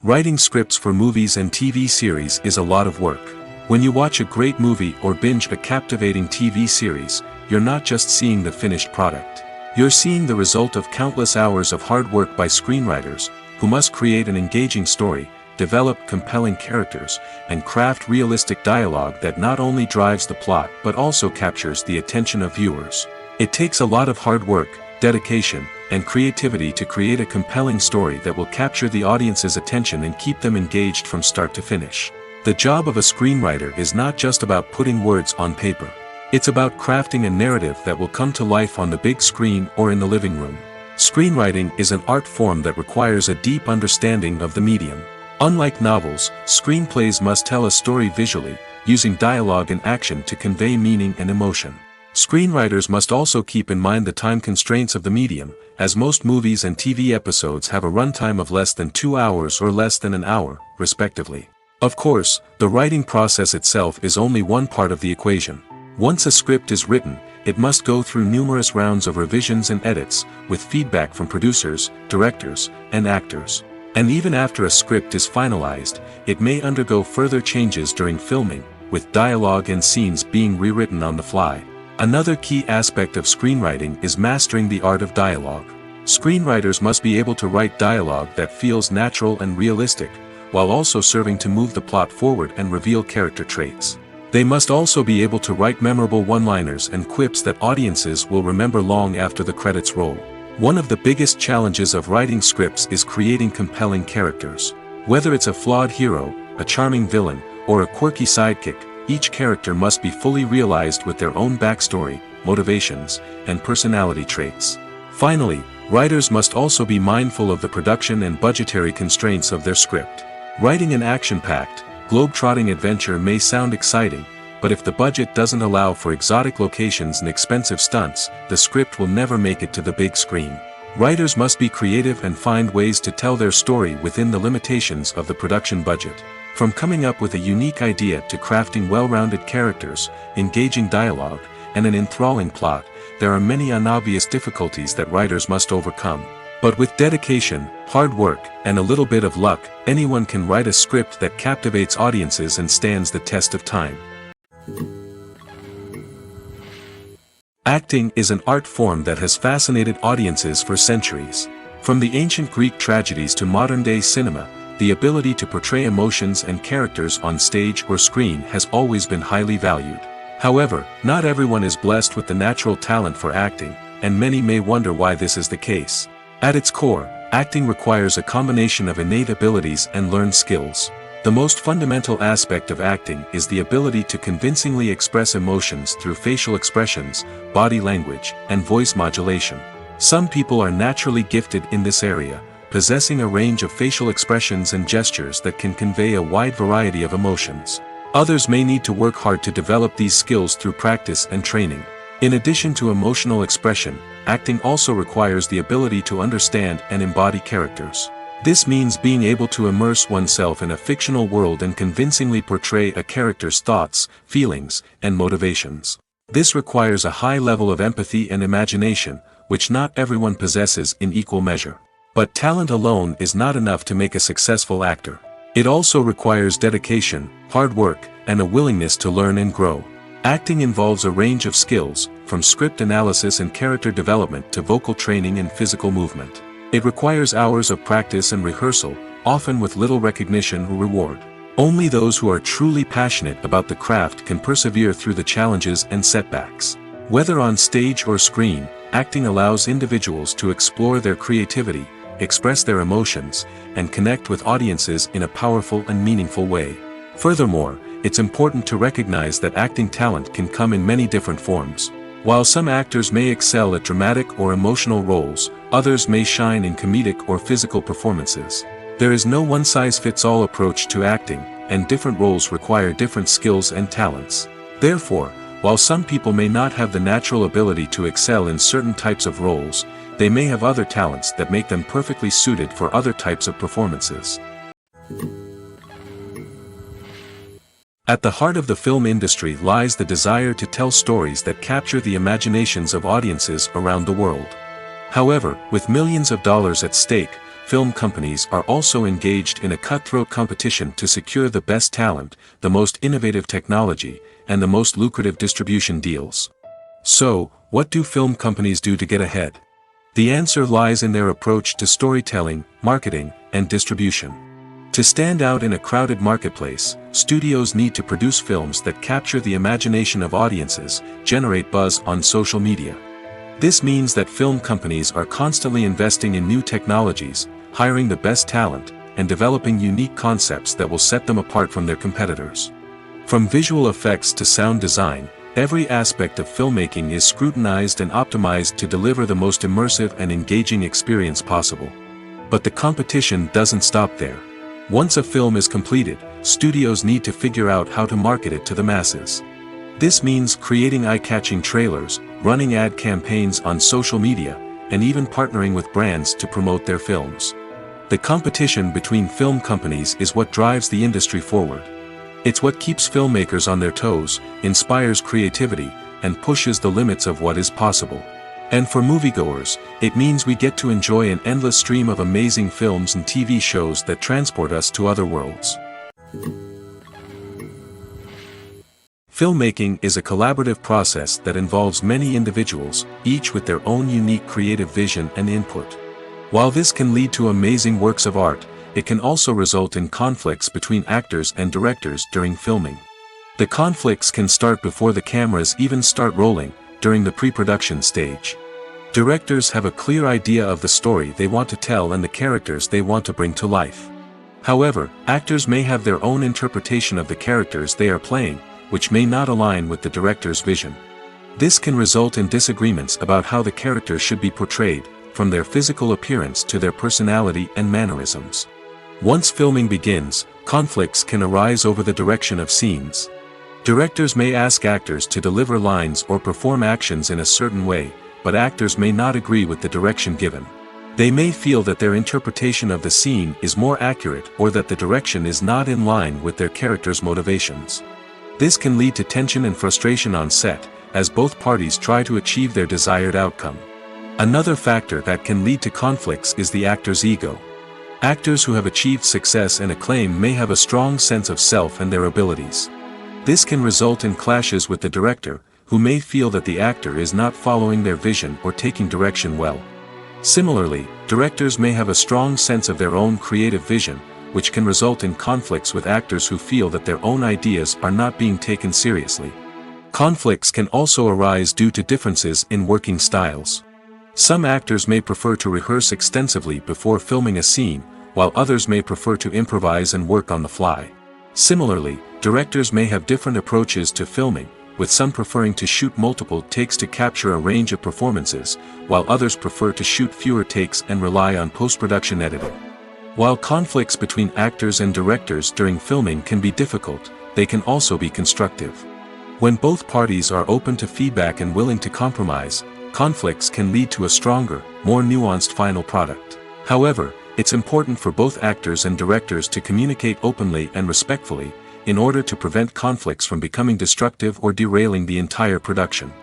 Writing scripts for movies and TV series is a lot of work. When you watch a great movie or binge a captivating TV series, you're not just seeing the finished product. You're seeing the result of countless hours of hard work by screenwriters, who must create an engaging story, develop compelling characters, and craft realistic dialogue that not only drives the plot but also captures the attention of viewers. It takes a lot of hard work, dedication, and creativity to create a compelling story that will capture the audience's attention and keep them engaged from start to finish. The job of a screenwriter is not just about putting words on paper. It's about crafting a narrative that will come to life on the big screen or in the living room. Screenwriting is an art form that requires a deep understanding of the medium. Unlike novels, screenplays must tell a story visually, using dialogue and action to convey meaning and emotion. Screenwriters must also keep in mind the time constraints of the medium, as most movies and TV episodes have a runtime of less than 2 hours or less than an hour, respectively. Of course, the writing process itself is only one part of the equation. Once a script is written, it must go through numerous rounds of revisions and edits, with feedback from producers, directors, and actors. And even after a script is finalized, it may undergo further changes during filming, with dialogue and scenes being rewritten on the fly. Another key aspect of screenwriting is mastering the art of dialogue. Screenwriters must be able to write dialogue that feels natural and realistic, while also serving to move the plot forward and reveal character traits. They must also be able to write memorable one-liners and quips that audiences will remember long after the credits roll. One of the biggest challenges of writing scripts is creating compelling characters. Whether it's a flawed hero, a charming villain, or a quirky sidekick, each character must be fully realized with their own backstory, motivations, and personality traits. Finally, writers must also be mindful of the production and budgetary constraints of their script. Writing an action-packed, globe-trotting adventure may sound exciting, but if the budget doesn't allow for exotic locations and expensive stunts, the script will never make it to the big screen. Writers must be creative and find ways to tell their story within the limitations of the production budget. From coming up with a unique idea to crafting well-rounded characters, engaging dialogue, and an enthralling plot, there are many unobvious difficulties that writers must overcome. But with dedication, hard work, and a little bit of luck, anyone can write a script that captivates audiences and stands the test of time. Acting is an art form that has fascinated audiences for centuries. From the ancient Greek tragedies to modern-day cinema, the ability to portray emotions and characters on stage or screen has always been highly valued. However, not everyone is blessed with the natural talent for acting, and many may wonder why this is the case. At its core, acting requires a combination of innate abilities and learned skills. The most fundamental aspect of acting is the ability to convincingly express emotions through facial expressions, body language, and voice modulation. Some people are naturally gifted in this area, possessing a range of facial expressions and gestures that can convey a wide variety of emotions. Others may need to work hard to develop these skills through practice and training. In addition to emotional expression, acting also requires the ability to understand and embody characters. This means being able to immerse oneself in a fictional world and convincingly portray a character's thoughts, feelings, and motivations. This requires a high level of empathy and imagination, which not everyone possesses in equal measure. But talent alone is not enough to make a successful actor. It also requires dedication, hard work, and a willingness to learn and grow. Acting involves a range of skills, from script analysis and character development to vocal training and physical movement. It requires hours of practice and rehearsal, often with little recognition or reward. Only those who are truly passionate about the craft can persevere through the challenges and setbacks. Whether on stage or screen, acting allows individuals to explore their creativity, express their emotions, and connect with audiences in a powerful and meaningful way. Furthermore, it's important to recognize that acting talent can come in many different forms. While some actors may excel at dramatic or emotional roles, others may shine in comedic or physical performances. There is no one-size-fits-all approach to acting, and different roles require different skills and talents. Therefore, while some people may not have the natural ability to excel in certain types of roles, they may have other talents that make them perfectly suited for other types of performances. At the heart of the film industry lies the desire to tell stories that capture the imaginations of audiences around the world. However, with millions of dollars at stake, film companies are also engaged in a cutthroat competition to secure the best talent, the most innovative technology, and the most lucrative distribution deals. So, what do film companies do to get ahead? The answer lies in their approach to storytelling, marketing, and distribution. To stand out in a crowded marketplace, studios need to produce films that capture the imagination of audiences, generate buzz on social media. This means that film companies are constantly investing in new technologies, hiring the best talent, and developing unique concepts that will set them apart from their competitors. From visual effects to sound design, every aspect of filmmaking is scrutinized and optimized to deliver the most immersive and engaging experience possible. But the competition doesn't stop there. Once a film is completed, studios need to figure out how to market it to the masses. This means creating eye-catching trailers, running ad campaigns on social media, and even partnering with brands to promote their films. The competition between film companies is what drives the industry forward. It's what keeps filmmakers on their toes, inspires creativity, and pushes the limits of what is possible. And for moviegoers, it means we get to enjoy an endless stream of amazing films and TV shows that transport us to other worlds. Filmmaking is a collaborative process that involves many individuals, each with their own unique creative vision and input. While this can lead to amazing works of art, it can also result in conflicts between actors and directors during filming. The conflicts can start before the cameras even start rolling, during the pre-production stage. Directors have a clear idea of the story they want to tell and the characters they want to bring to life. However, actors may have their own interpretation of the characters they are playing, which may not align with the director's vision. This can result in disagreements about how the characters should be portrayed, from their physical appearance to their personality and mannerisms. Once filming begins, conflicts can arise over the direction of scenes. Directors may ask actors to deliver lines or perform actions in a certain way, but actors may not agree with the direction given. They may feel that their interpretation of the scene is more accurate or that the direction is not in line with their character's motivations. This can lead to tension and frustration on set, as both parties try to achieve their desired outcome. Another factor that can lead to conflicts is the actor's ego. Actors who have achieved success and acclaim may have a strong sense of self and their abilities. This can result in clashes with the director, who may feel that the actor is not following their vision or taking direction well. Similarly, directors may have a strong sense of their own creative vision, which can result in conflicts with actors who feel that their own ideas are not being taken seriously. Conflicts can also arise due to differences in working styles. Some actors may prefer to rehearse extensively before filming a scene, while others may prefer to improvise and work on the fly. Similarly, directors may have different approaches to filming, with some preferring to shoot multiple takes to capture a range of performances, while others prefer to shoot fewer takes and rely on post-production editing. While conflicts between actors and directors during filming can be difficult, they can also be constructive. When both parties are open to feedback and willing to compromise, conflicts can lead to a stronger, more nuanced final product. However, it's important for both actors and directors to communicate openly and respectfully, in order to prevent conflicts from becoming destructive or derailing the entire production.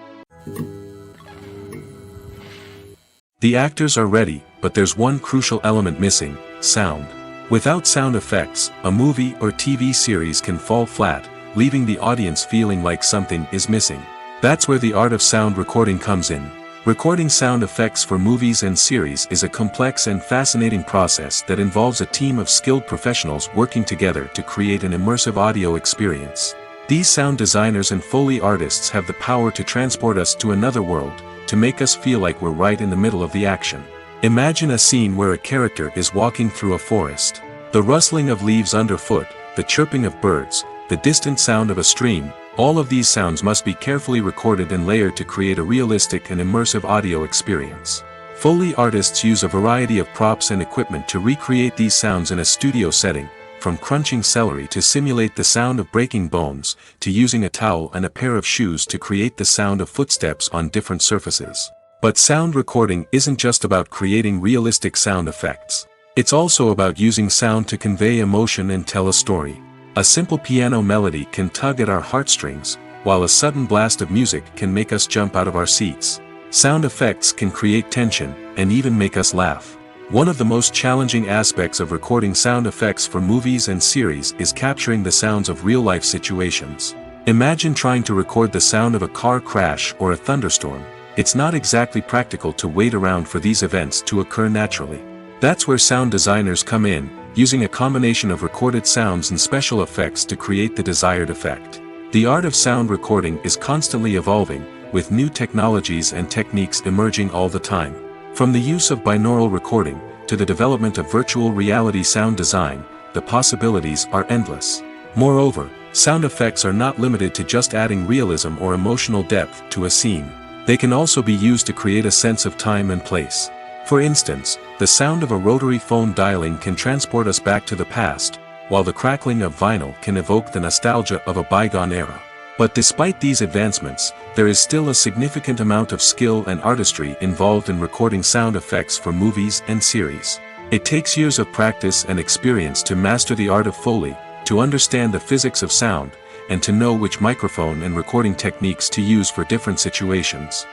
The actors are ready, but there's one crucial element missing: sound. Without sound effects, a movie or TV series can fall flat, leaving the audience feeling like something is missing. That's where the art of sound recording comes in. Recording sound effects for movies and series is a complex and fascinating process that involves a team of skilled professionals working together to create an immersive audio experience. These sound designers and Foley artists have the power to transport us to another world, to make us feel like we're right in the middle of the action. Imagine a scene where a character is walking through a forest. The rustling of leaves underfoot, the chirping of birds, the distant sound of a stream, all of these sounds must be carefully recorded and layered to create a realistic and immersive audio experience. Foley artists use a variety of props and equipment to recreate these sounds in a studio setting, from crunching celery to simulate the sound of breaking bones, to using a towel and a pair of shoes to create the sound of footsteps on different surfaces. But sound recording isn't just about creating realistic sound effects. It's also about using sound to convey emotion and tell a story. A simple piano melody can tug at our heartstrings, while a sudden blast of music can make us jump out of our seats. Sound effects can create tension, and even make us laugh. One of the most challenging aspects of recording sound effects for movies and series is capturing the sounds of real-life situations. Imagine trying to record the sound of a car crash or a thunderstorm. It's not exactly practical to wait around for these events to occur naturally. That's where sound designers come in, using a combination of recorded sounds and special effects to create the desired effect. The art of sound recording is constantly evolving, with new technologies and techniques emerging all the time. From the use of binaural recording, to the development of virtual reality sound design, the possibilities are endless. Moreover, sound effects are not limited to just adding realism or emotional depth to a scene. They can also be used to create a sense of time and place. For instance, the sound of a rotary phone dialing can transport us back to the past, while the crackling of vinyl can evoke the nostalgia of a bygone era. But despite these advancements, there is still a significant amount of skill and artistry involved in recording sound effects for movies and series. It takes years of practice and experience to master the art of Foley, to understand the physics of sound, and to know which microphone and recording techniques to use for different situations.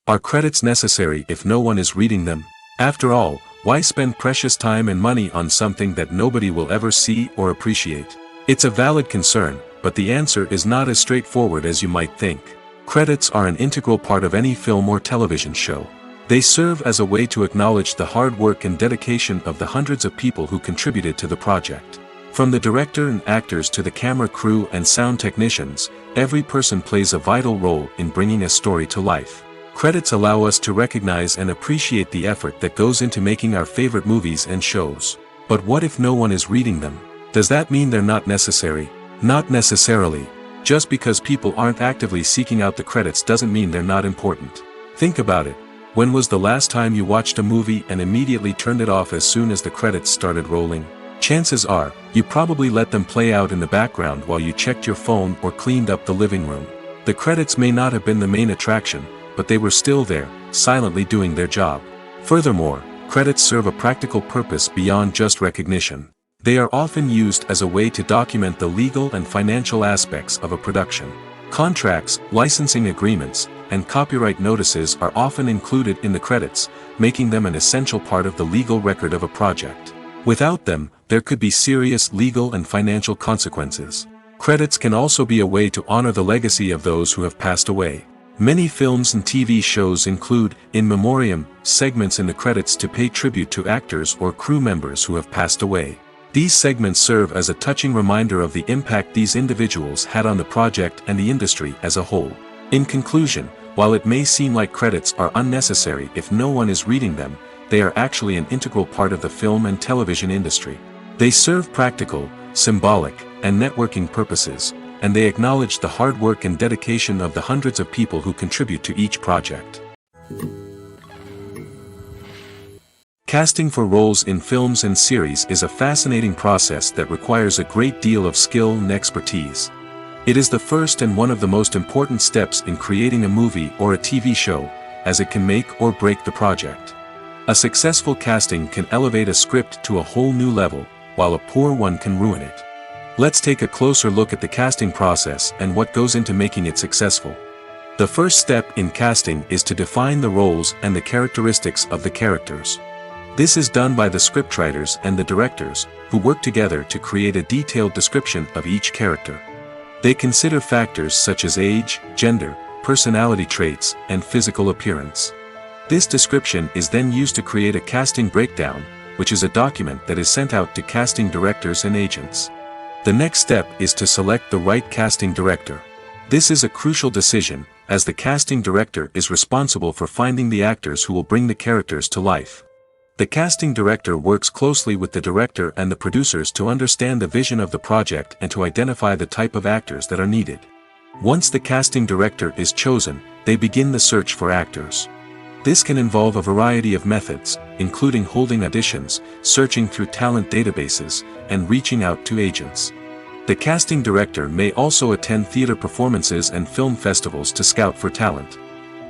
Are credits necessary if no one is reading them? After all, why spend precious time and money on something that nobody will ever see or appreciate? It's a valid concern, but the answer is not as straightforward as you might think. Credits are an integral part of any film or television show. They serve as a way to acknowledge the hard work and dedication of the hundreds of people who contributed to the project. From the director and actors to the camera crew and sound technicians, every person plays a vital role in bringing a story to life. Credits allow us to recognize and appreciate the effort that goes into making our favorite movies and shows. But what if no one is reading them? Does that mean they're not necessary? Not necessarily. Just because people aren't actively seeking out the credits doesn't mean they're not important. Think about it. When was the last time you watched a movie and immediately turned it off as soon as the credits started rolling? Chances are, you probably let them play out in the background while you checked your phone or cleaned up the living room. The credits may not have been the main attraction, but they were still there, silently doing their job. Furthermore, credits serve a practical purpose beyond just recognition. They are often used as a way to document the legal and financial aspects of a production. Contracts, licensing agreements, and copyright notices are often included in the credits, making them an essential part of the legal record of a project. Without them, there could be serious legal and financial consequences. Credits can also be a way to honor the legacy of those who have passed away. Many films and TV shows include, in memoriam, segments in the credits to pay tribute to actors or crew members who have passed away. These segments serve as a touching reminder of the impact these individuals had on the project and the industry as a whole. In conclusion, while it may seem like credits are unnecessary if no one is reading them, they are actually an integral part of the film and television industry. They serve practical, symbolic, and networking purposes, and they acknowledge the hard work and dedication of the hundreds of people who contribute to each project. Casting for roles in films and series is a fascinating process that requires a great deal of skill and expertise. It is the first and one of the most important steps in creating a movie or a TV show, as it can make or break the project. A successful casting can elevate a script to a whole new level, while a poor one can ruin it. Let's take a closer look at the casting process and what goes into making it successful. The first step in casting is to define the roles and the characteristics of the characters. This is done by the scriptwriters and the directors, who work together to create a detailed description of each character. They consider factors such as age, gender, personality traits, and physical appearance. This description is then used to create a casting breakdown, which is a document that is sent out to casting directors and agents. The next step is to select the right casting director. This is a crucial decision, as the casting director is responsible for finding the actors who will bring the characters to life. The casting director works closely with the director and the producers to understand the vision of the project and to identify the type of actors that are needed. Once the casting director is chosen, they begin the search for actors. This can involve a variety of methods, including holding auditions, searching through talent databases, and reaching out to agents. The casting director may also attend theater performances and film festivals to scout for talent.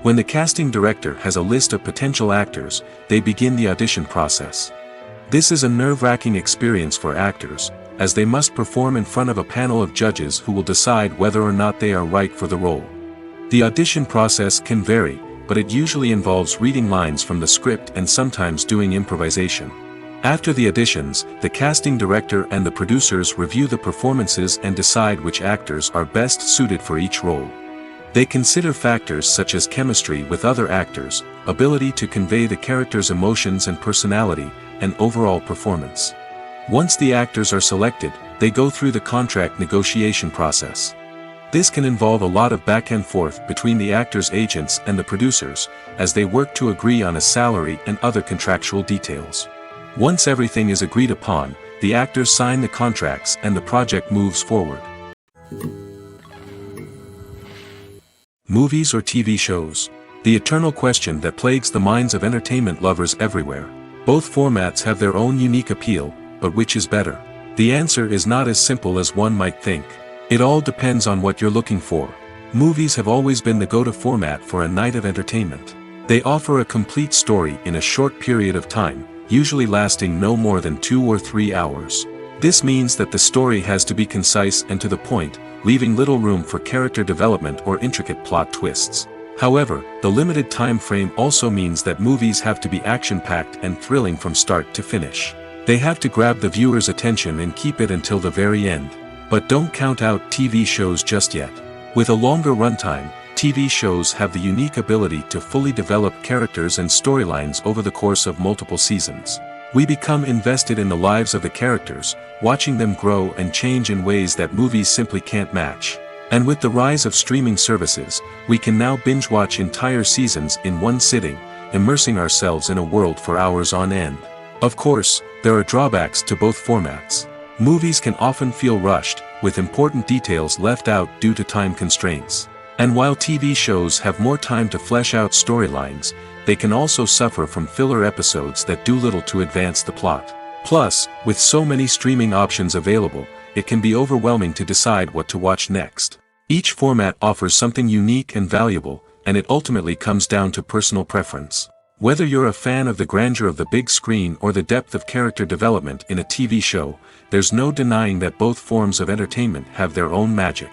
When the casting director has a list of potential actors, they begin the audition process. This is a nerve-wracking experience for actors, as they must perform in front of a panel of judges who will decide whether or not they are right for the role. The audition process can vary, but it usually involves reading lines from the script and sometimes doing improvisation. After the auditions, the casting director and the producers review the performances and decide which actors are best suited for each role. They consider factors such as chemistry with other actors, ability to convey the character's emotions and personality, and overall performance. Once the actors are selected, they go through the contract negotiation process. This can involve a lot of back and forth between the actors' agents and the producers, as they work to agree on a salary and other contractual details. Once everything is agreed upon, the actors sign the contracts and the project moves forward. Movies or TV shows? The eternal question that plagues the minds of entertainment lovers everywhere. Both formats have their own unique appeal, but which is better? The answer is not as simple as one might think. It all depends on what you're looking for. Movies have always been the go-to format for a night of entertainment. They offer a complete story in a short period of time, usually lasting no more than 2 or 3 hours. This means that the story has to be concise and to the point, leaving little room for character development or intricate plot twists. However, the limited time frame also means that movies have to be action-packed and thrilling from start to finish. They have to grab the viewer's attention and keep it until the very end. But don't count out TV shows just yet. With a longer runtime, TV shows have the unique ability to fully develop characters and storylines over the course of multiple seasons. We become invested in the lives of the characters, watching them grow and change in ways that movies simply can't match. And with the rise of streaming services, we can now binge-watch entire seasons in one sitting, immersing ourselves in a world for hours on end. Of course, there are drawbacks to both formats. Movies can often feel rushed, with important details left out due to time constraints. And while TV shows have more time to flesh out storylines, they can also suffer from filler episodes that do little to advance the plot. Plus, with so many streaming options available, it can be overwhelming to decide what to watch next. Each format offers something unique and valuable, and it ultimately comes down to personal preference. Whether you're a fan of the grandeur of the big screen or the depth of character development in a TV show, there's no denying that both forms of entertainment have their own magic.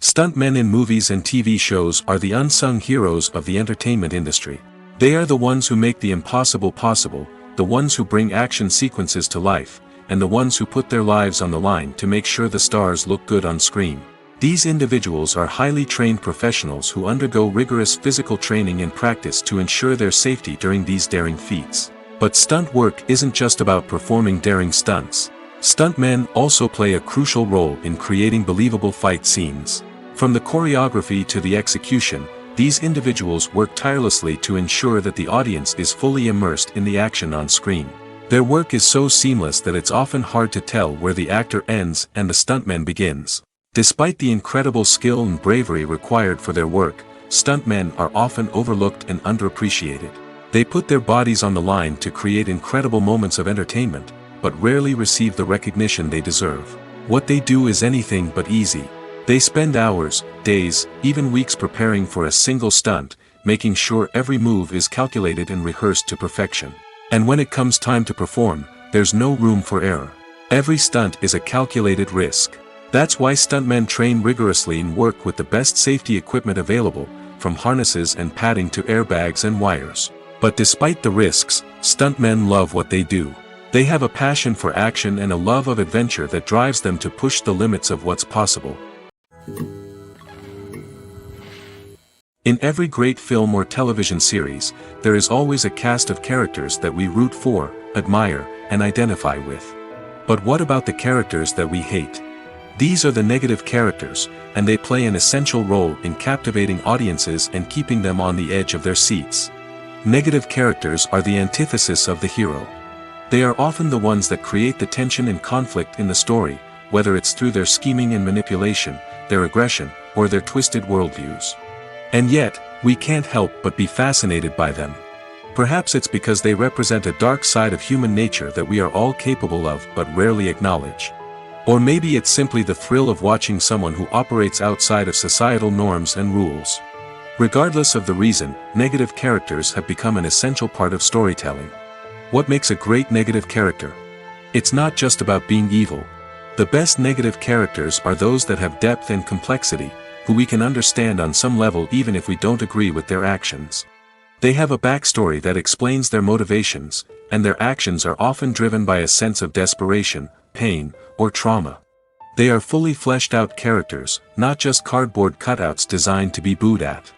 Stuntmen in movies and TV shows are the unsung heroes of the entertainment industry. They are the ones who make the impossible possible, the ones who bring action sequences to life, and the ones who put their lives on the line to make sure the stars look good on screen. These individuals are highly trained professionals who undergo rigorous physical training and practice to ensure their safety during these daring feats. But stunt work isn't just about performing daring stunts. Stuntmen also play a crucial role in creating believable fight scenes. From the choreography to the execution, these individuals work tirelessly to ensure that the audience is fully immersed in the action on screen. Their work is so seamless that it's often hard to tell where the actor ends and the stuntman begins. Despite the incredible skill and bravery required for their work, stuntmen are often overlooked and underappreciated. They put their bodies on the line to create incredible moments of entertainment, but rarely receive the recognition they deserve. What they do is anything but easy. They spend hours, days, even weeks preparing for a single stunt, making sure every move is calculated and rehearsed to perfection. And when it comes time to perform, there's no room for error. Every stunt is a calculated risk. That's why stuntmen train rigorously and work with the best safety equipment available, from harnesses and padding to airbags and wires. But despite the risks, stuntmen love what they do. They have a passion for action and a love of adventure that drives them to push the limits of what's possible. In every great film or television series, there is always a cast of characters that we root for, admire, and identify with. But what about the characters that we hate? These are the negative characters, and they play an essential role in captivating audiences and keeping them on the edge of their seats. Negative characters are the antithesis of the hero. They are often the ones that create the tension and conflict in the story, whether it's through their scheming and manipulation, their aggression, or their twisted worldviews. And yet, we can't help but be fascinated by them. Perhaps it's because they represent a dark side of human nature that we are all capable of but rarely acknowledge. Or maybe it's simply the thrill of watching someone who operates outside of societal norms and rules. Regardless of the reason, negative characters have become an essential part of storytelling. What makes a great negative character? It's not just about being evil. The best negative characters are those that have depth and complexity, who we can understand on some level even if we don't agree with their actions. They have a backstory that explains their motivations, and their actions are often driven by a sense of desperation, pain, or trauma. They are fully fleshed out characters, not just cardboard cutouts designed to be booed at.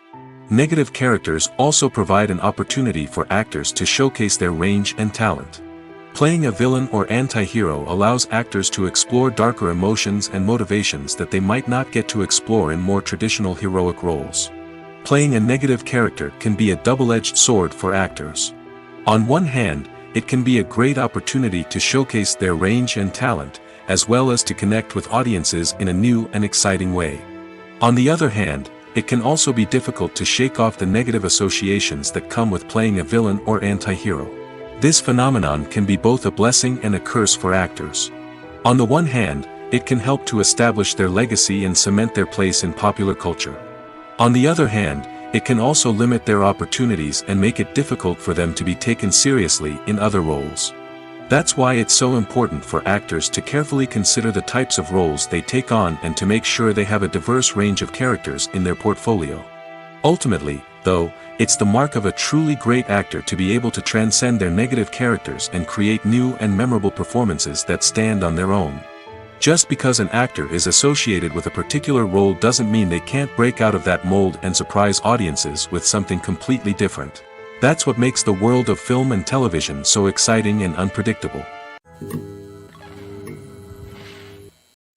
Negative characters also provide an opportunity for actors to showcase their range and talent. Playing a villain or anti-hero allows actors to explore darker emotions and motivations that they might not get to explore in more traditional heroic roles. Playing a negative character can be a double-edged sword for actors. On one hand, it can be a great opportunity to showcase their range and talent, as well as to connect with audiences in a new and exciting way. On the other hand, it can also be difficult to shake off the negative associations that come with playing a villain or anti-hero. This phenomenon can be both a blessing and a curse for actors. On the one hand, it can help to establish their legacy and cement their place in popular culture. On the other hand, it can also limit their opportunities and make it difficult for them to be taken seriously in other roles. That's why it's so important for actors to carefully consider the types of roles they take on and to make sure they have a diverse range of characters in their portfolio. Ultimately, though, it's the mark of a truly great actor to be able to transcend their negative characters and create new and memorable performances that stand on their own. Just because an actor is associated with a particular role doesn't mean they can't break out of that mold and surprise audiences with something completely different. That's what makes the world of film and television so exciting and unpredictable.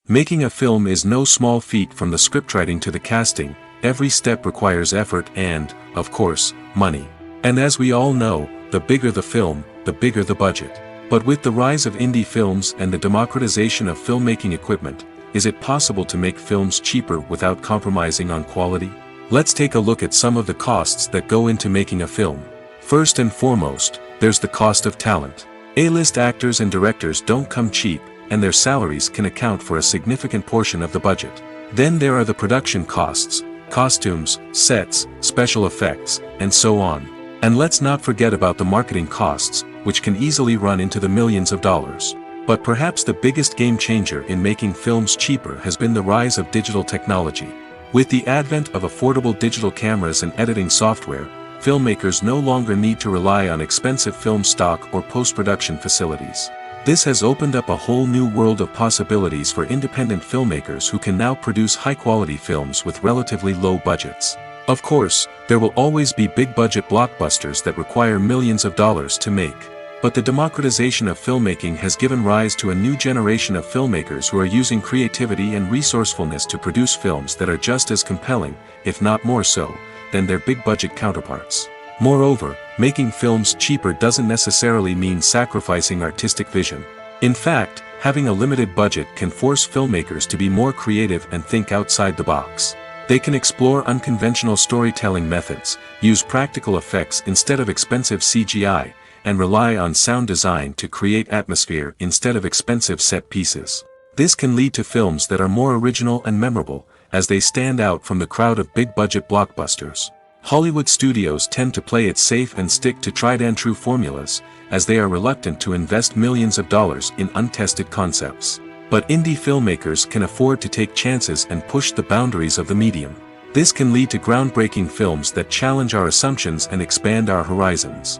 Making a film is no small feat. From the scriptwriting to the casting, every step requires effort and, of course, money. And as we all know, the bigger the film, the bigger the budget. But with the rise of indie films and the democratization of filmmaking equipment, is it possible to make films cheaper without compromising on quality? Let's take a look at some of the costs that go into making a film. First and foremost, there's the cost of talent. A-list actors and directors don't come cheap, and their salaries can account for a significant portion of the budget. Then there are the production costs, costumes, sets, special effects, and so on. And let's not forget about the marketing costs, which can easily run into the millions of dollars. But perhaps the biggest game changer in making films cheaper has been the rise of digital technology. With the advent of affordable digital cameras and editing software, filmmakers no longer need to rely on expensive film stock or post-production facilities. This has opened up a whole new world of possibilities for independent filmmakers who can now produce high-quality films with relatively low budgets. Of course, there will always be big-budget blockbusters that require millions of dollars to make. But the democratization of filmmaking has given rise to a new generation of filmmakers who are using creativity and resourcefulness to produce films that are just as compelling, if not more so, than their big-budget counterparts. Moreover, making films cheaper doesn't necessarily mean sacrificing artistic vision. In fact, having a limited budget can force filmmakers to be more creative and think outside the box. They can explore unconventional storytelling methods, use practical effects instead of expensive CGI, and rely on sound design to create atmosphere instead of expensive set pieces. This can lead to films that are more original and memorable, as they stand out from the crowd of big-budget blockbusters. Hollywood studios tend to play it safe and stick to tried-and-true formulas, as they are reluctant to invest millions of dollars in untested concepts. But indie filmmakers can afford to take chances and push the boundaries of the medium. This can lead to groundbreaking films that challenge our assumptions and expand our horizons.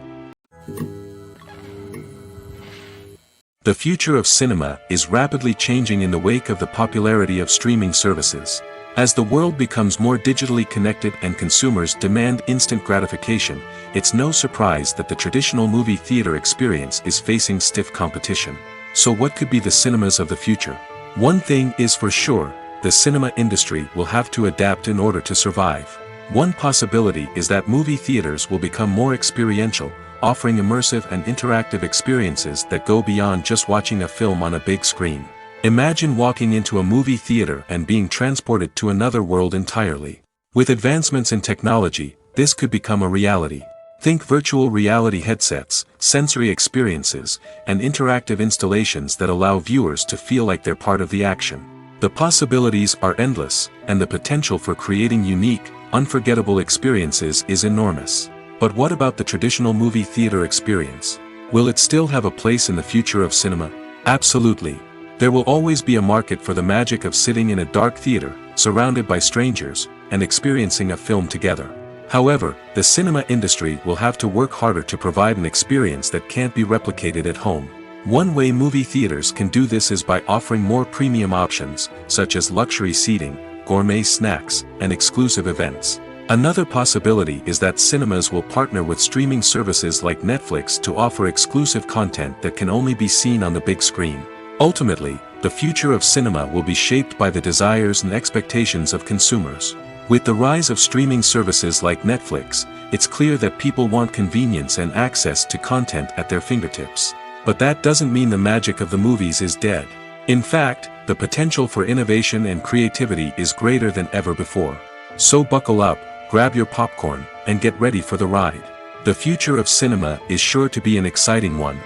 The future of cinema is rapidly changing in the wake of the popularity of streaming services. As the world becomes more digitally connected and consumers demand instant gratification, it's no surprise that the traditional movie theater experience is facing stiff competition. So what could be the cinemas of the future? One thing is for sure, the cinema industry will have to adapt in order to survive. One possibility is that movie theaters will become more experiential, offering immersive and interactive experiences that go beyond just watching a film on a big screen. Imagine walking into a movie theater and being transported to another world entirely. With advancements in technology, this could become a reality. Think virtual reality headsets, sensory experiences, and interactive installations that allow viewers to feel like they're part of the action. The possibilities are endless, and the potential for creating unique, unforgettable experiences is enormous. But what about the traditional movie theater experience? Will it still have a place in the future of cinema? Absolutely. There will always be a market for the magic of sitting in a dark theater, surrounded by strangers, and experiencing a film together. However, the cinema industry will have to work harder to provide an experience that can't be replicated at home. One way movie theaters can do this is by offering more premium options, such as luxury seating, gourmet snacks, and exclusive events. Another possibility is that cinemas will partner with streaming services like Netflix to offer exclusive content that can only be seen on the big screen. Ultimately, the future of cinema will be shaped by the desires and expectations of consumers. With the rise of streaming services like Netflix, it's clear that people want convenience and access to content at their fingertips. But that doesn't mean the magic of the movies is dead. In fact, the potential for innovation and creativity is greater than ever before. So buckle up, grab your popcorn, and get ready for the ride. The future of cinema is sure to be an exciting one.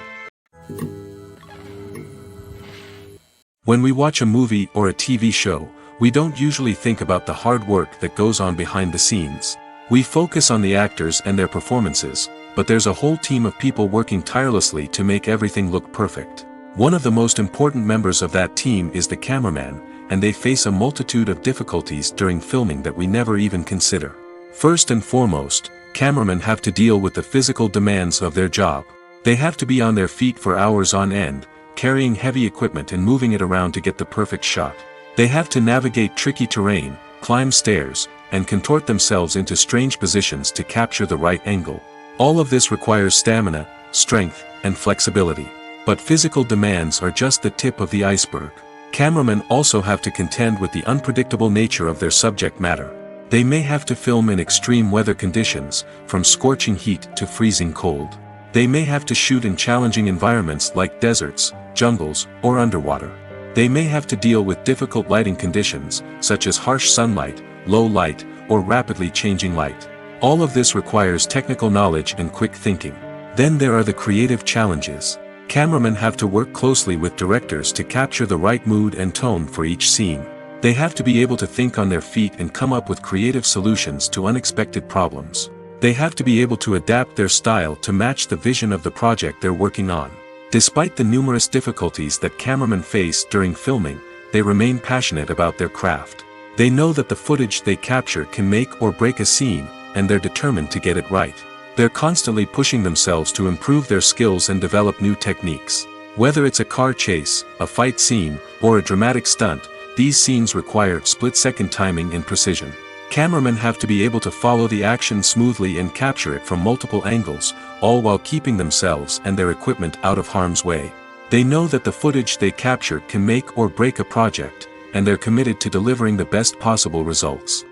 When we watch a movie or a TV show, we don't usually think about the hard work that goes on behind the scenes. We focus on the actors and their performances, but there's a whole team of people working tirelessly to make everything look perfect. One of the most important members of that team is the cameraman, and they face a multitude of difficulties during filming that we never even consider. First and foremost, cameramen have to deal with the physical demands of their job. They have to be on their feet for hours on end, carrying heavy equipment and moving it around to get the perfect shot. They have to navigate tricky terrain, climb stairs, and contort themselves into strange positions to capture the right angle. All of this requires stamina, strength, and flexibility. But physical demands are just the tip of the iceberg. Cameramen also have to contend with the unpredictable nature of their subject matter. They may have to film in extreme weather conditions, from scorching heat to freezing cold. They may have to shoot in challenging environments like deserts, jungles, or underwater. They may have to deal with difficult lighting conditions, such as harsh sunlight, low light, or rapidly changing light. All of this requires technical knowledge and quick thinking. Then there are the creative challenges. Cameramen have to work closely with directors to capture the right mood and tone for each scene. They have to be able to think on their feet and come up with creative solutions to unexpected problems. They have to be able to adapt their style to match the vision of the project they're working on. Despite the numerous difficulties that cameramen face during filming, they remain passionate about their craft. They know that the footage they capture can make or break a scene, and they're determined to get it right. They're constantly pushing themselves to improve their skills and develop new techniques. Whether it's a car chase, a fight scene, or a dramatic stunt, these scenes require split-second timing and precision. Cameramen have to be able to follow the action smoothly and capture it from multiple angles, all while keeping themselves and their equipment out of harm's way. They know that the footage they capture can make or break a project, and they're committed to delivering the best possible results.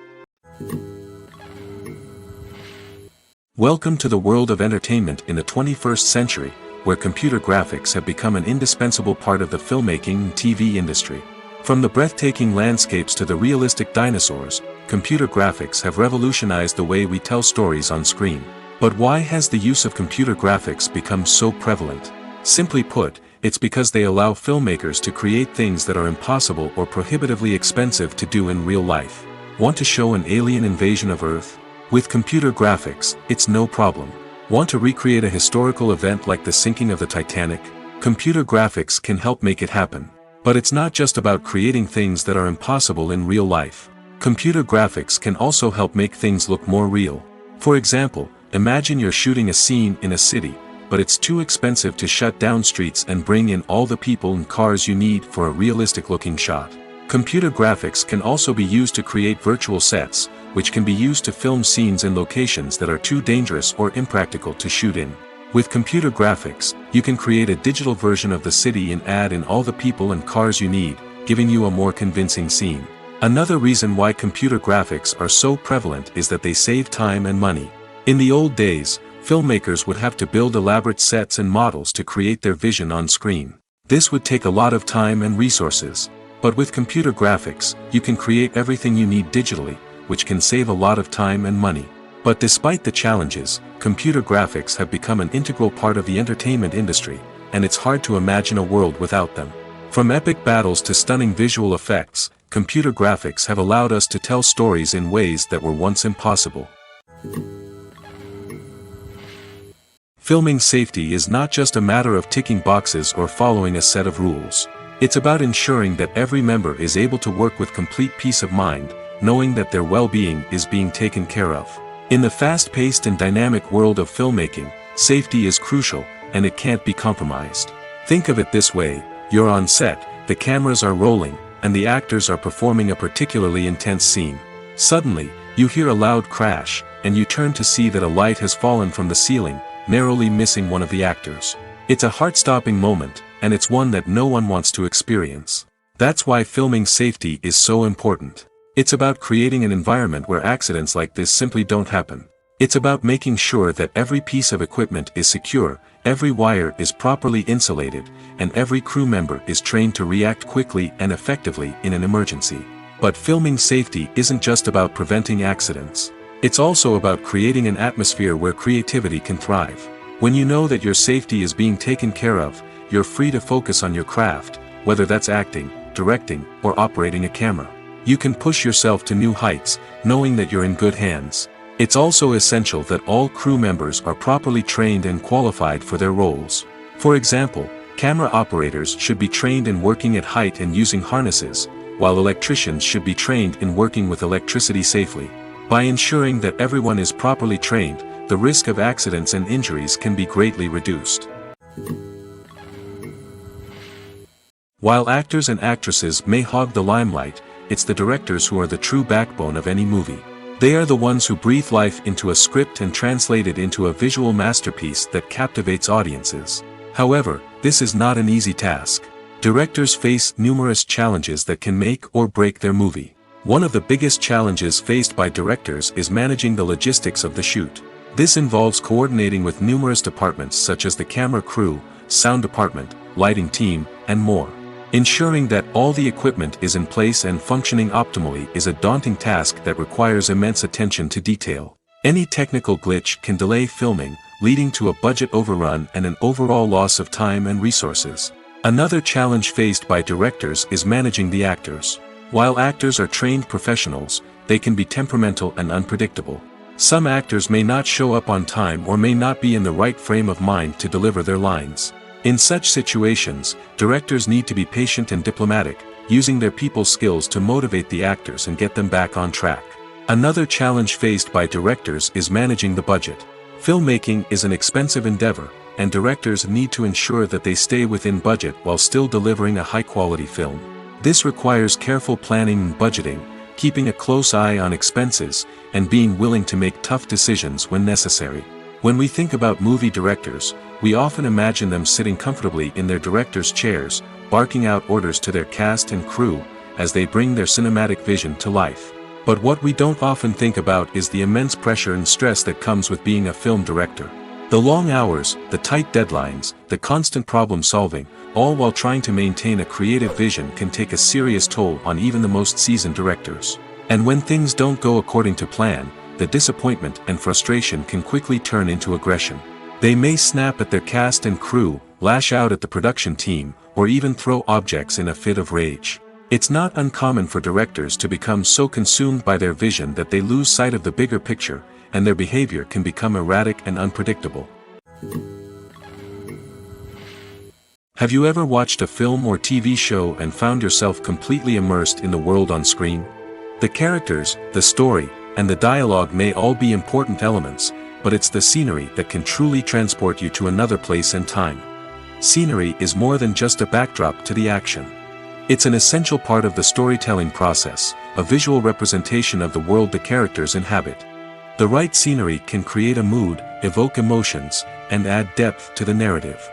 Welcome to the world of entertainment in the 21st century, where computer graphics have become an indispensable part of the filmmaking and TV industry. From the breathtaking landscapes to the realistic dinosaurs, computer graphics have revolutionized the way we tell stories on screen. But why has the use of computer graphics become so prevalent? Simply put, it's because they allow filmmakers to create things that are impossible or prohibitively expensive to do in real life. Want to show an alien invasion of Earth? With computer graphics, it's no problem. Want to recreate a historical event like the sinking of the Titanic? Computer graphics can help make it happen. But it's not just about creating things that are impossible in real life. Computer graphics can also help make things look more real. For example, imagine you're shooting a scene in a city, but it's too expensive to shut down streets and bring in all the people and cars you need for a realistic-looking shot. Computer graphics can also be used to create virtual sets, which can be used to film scenes in locations that are too dangerous or impractical to shoot in. With computer graphics, you can create a digital version of the city and add in all the people and cars you need, giving you a more convincing scene. Another reason why computer graphics are so prevalent is that they save time and money. In the old days, filmmakers would have to build elaborate sets and models to create their vision on screen. This would take a lot of time and resources. But with computer graphics, you can create everything you need digitally, which can save a lot of time and money. But despite the challenges, computer graphics have become an integral part of the entertainment industry, and it's hard to imagine a world without them. From epic battles to stunning visual effects, computer graphics have allowed us to tell stories in ways that were once impossible. Filming safety is not just a matter of ticking boxes or following a set of rules. It's about ensuring that every member is able to work with complete peace of mind, knowing that their well-being is being taken care of. In the fast-paced and dynamic world of filmmaking, safety is crucial, and it can't be compromised. Think of it this way: you're on set, the cameras are rolling, and the actors are performing a particularly intense scene. Suddenly, you hear a loud crash, and you turn to see that a light has fallen from the ceiling, narrowly missing one of the actors. It's a heart-stopping moment, and it's one that no one wants to experience. That's why filming safety is so important. It's about creating an environment where accidents like this simply don't happen. It's about making sure that every piece of equipment is secure, every wire is properly insulated, and every crew member is trained to react quickly and effectively in an emergency. But filming safety isn't just about preventing accidents. It's also about creating an atmosphere where creativity can thrive. When you know that your safety is being taken care of, you're free to focus on your craft, whether that's acting, directing, or operating a camera. You can push yourself to new heights, knowing that you're in good hands. It's also essential that all crew members are properly trained and qualified for their roles. For example, camera operators should be trained in working at height and using harnesses, while electricians should be trained in working with electricity safely. By ensuring that everyone is properly trained, the risk of accidents and injuries can be greatly reduced. While actors and actresses may hog the limelight, it's the directors who are the true backbone of any movie. They are the ones who breathe life into a script and translate it into a visual masterpiece that captivates audiences. However, this is not an easy task. Directors face numerous challenges that can make or break their movie. One of the biggest challenges faced by directors is managing the logistics of the shoot. This involves coordinating with numerous departments such as the camera crew, sound department, lighting team, and more. Ensuring that all the equipment is in place and functioning optimally is a daunting task that requires immense attention to detail. Any technical glitch can delay filming, leading to a budget overrun and an overall loss of time and resources. Another challenge faced by directors is managing the actors. While actors are trained professionals, they can be temperamental and unpredictable. Some actors may not show up on time or may not be in the right frame of mind to deliver their lines. In such situations, directors need to be patient and diplomatic, using their people skills to motivate the actors and get them back on track. Another challenge faced by directors is managing the budget. Filmmaking is an expensive endeavor, and directors need to ensure that they stay within budget while still delivering a high-quality film. This requires careful planning and budgeting, keeping a close eye on expenses, and being willing to make tough decisions when necessary. When we think about movie directors, we often imagine them sitting comfortably in their director's chairs, barking out orders to their cast and crew, as they bring their cinematic vision to life. But what we don't often think about is the immense pressure and stress that comes with being a film director. The long hours, the tight deadlines, the constant problem solving, all while trying to maintain a creative vision can take a serious toll on even the most seasoned directors. And when things don't go according to plan, the disappointment and frustration can quickly turn into aggression. They may snap at their cast and crew, lash out at the production team, or even throw objects in a fit of rage. It's not uncommon for directors to become so consumed by their vision that they lose sight of the bigger picture, and their behavior can become erratic and unpredictable. Have you ever watched a film or TV show and found yourself completely immersed in the world on screen? The characters, the story, and the dialogue may all be important elements, but it's the scenery that can truly transport you to another place and time. Scenery is more than just a backdrop to the action. It's an essential part of the storytelling process, a visual representation of the world the characters inhabit. The right scenery can create a mood, evoke emotions, and add depth to the narrative.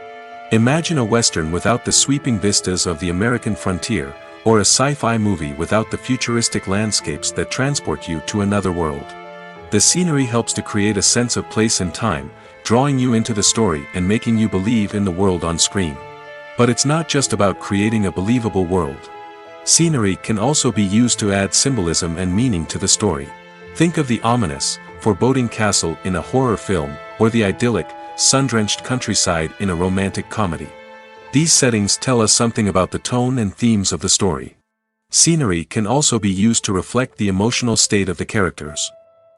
Imagine a Western without the sweeping vistas of the American frontier, or a sci-fi movie without the futuristic landscapes that transport you to another world. The scenery helps to create a sense of place and time, drawing you into the story and making you believe in the world on screen. But it's not just about creating a believable world. Scenery can also be used to add symbolism and meaning to the story. Think of the ominous, foreboding castle in a horror film, or the idyllic, sun-drenched countryside in a romantic comedy. These settings tell us something about the tone and themes of the story. Scenery can also be used to reflect the emotional state of the characters.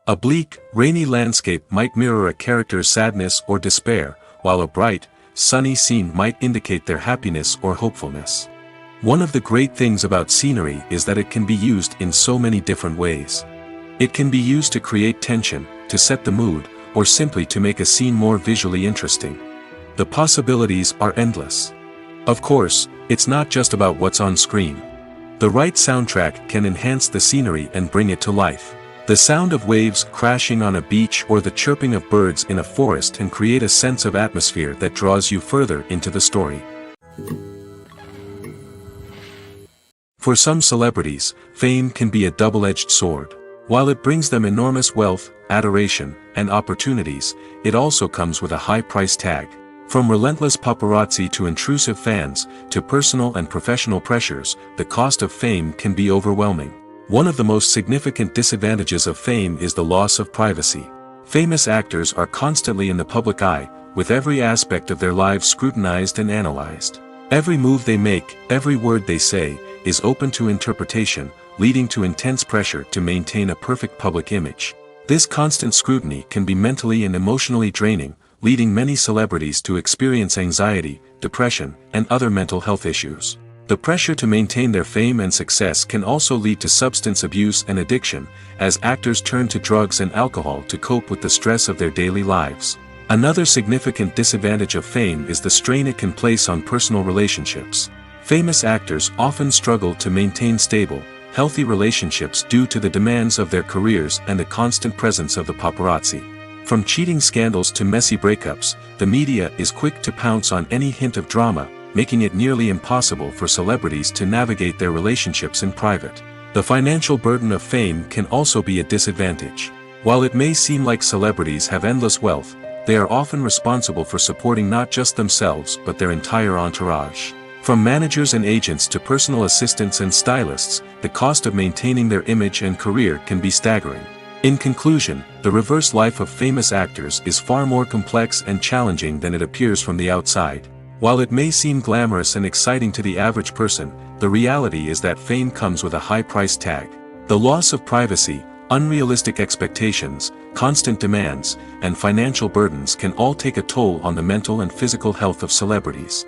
A bleak, rainy landscape might mirror a character's sadness or despair, while a bright, sunny scene might indicate their happiness or hopefulness. One of the great things about scenery is that it can be used in so many different ways. It can be used to create tension, to set the mood, or simply to make a scene more visually interesting. The possibilities are endless. Of course, it's not just about what's on screen. The right soundtrack can enhance the scenery and bring it to life. The sound of waves crashing on a beach or the chirping of birds in a forest can create a sense of atmosphere that draws you further into the story. For some celebrities, fame can be a double-edged sword. While it brings them enormous wealth, adoration, and opportunities, it also comes with a high price tag. From relentless paparazzi to intrusive fans, to personal and professional pressures, the cost of fame can be overwhelming. One of the most significant disadvantages of fame is the loss of privacy. Famous actors are constantly in the public eye, with every aspect of their lives scrutinized and analyzed. Every move they make, every word they say, is open to interpretation, leading to intense pressure to maintain a perfect public image. This constant scrutiny can be mentally and emotionally draining, leading many celebrities to experience anxiety, depression, and other mental health issues. The pressure to maintain their fame and success can also lead to substance abuse and addiction, as actors turn to drugs and alcohol to cope with the stress of their daily lives. Another significant disadvantage of fame is the strain it can place on personal relationships. Famous actors often struggle to maintain stable, healthy relationships due to the demands of their careers and the constant presence of the paparazzi. From cheating scandals to messy breakups, the media is quick to pounce on any hint of drama, making it nearly impossible for celebrities to navigate their relationships in private. The financial burden of fame can also be a disadvantage. While it may seem like celebrities have endless wealth, they are often responsible for supporting not just themselves but their entire entourage. From managers and agents to personal assistants and stylists, the cost of maintaining their image and career can be staggering. In conclusion, the reverse life of famous actors is far more complex and challenging than it appears from the outside. While it may seem glamorous and exciting to the average person, the reality is that fame comes with a high price tag. The loss of privacy, unrealistic expectations, constant demands, and financial burdens can all take a toll on the mental and physical health of celebrities.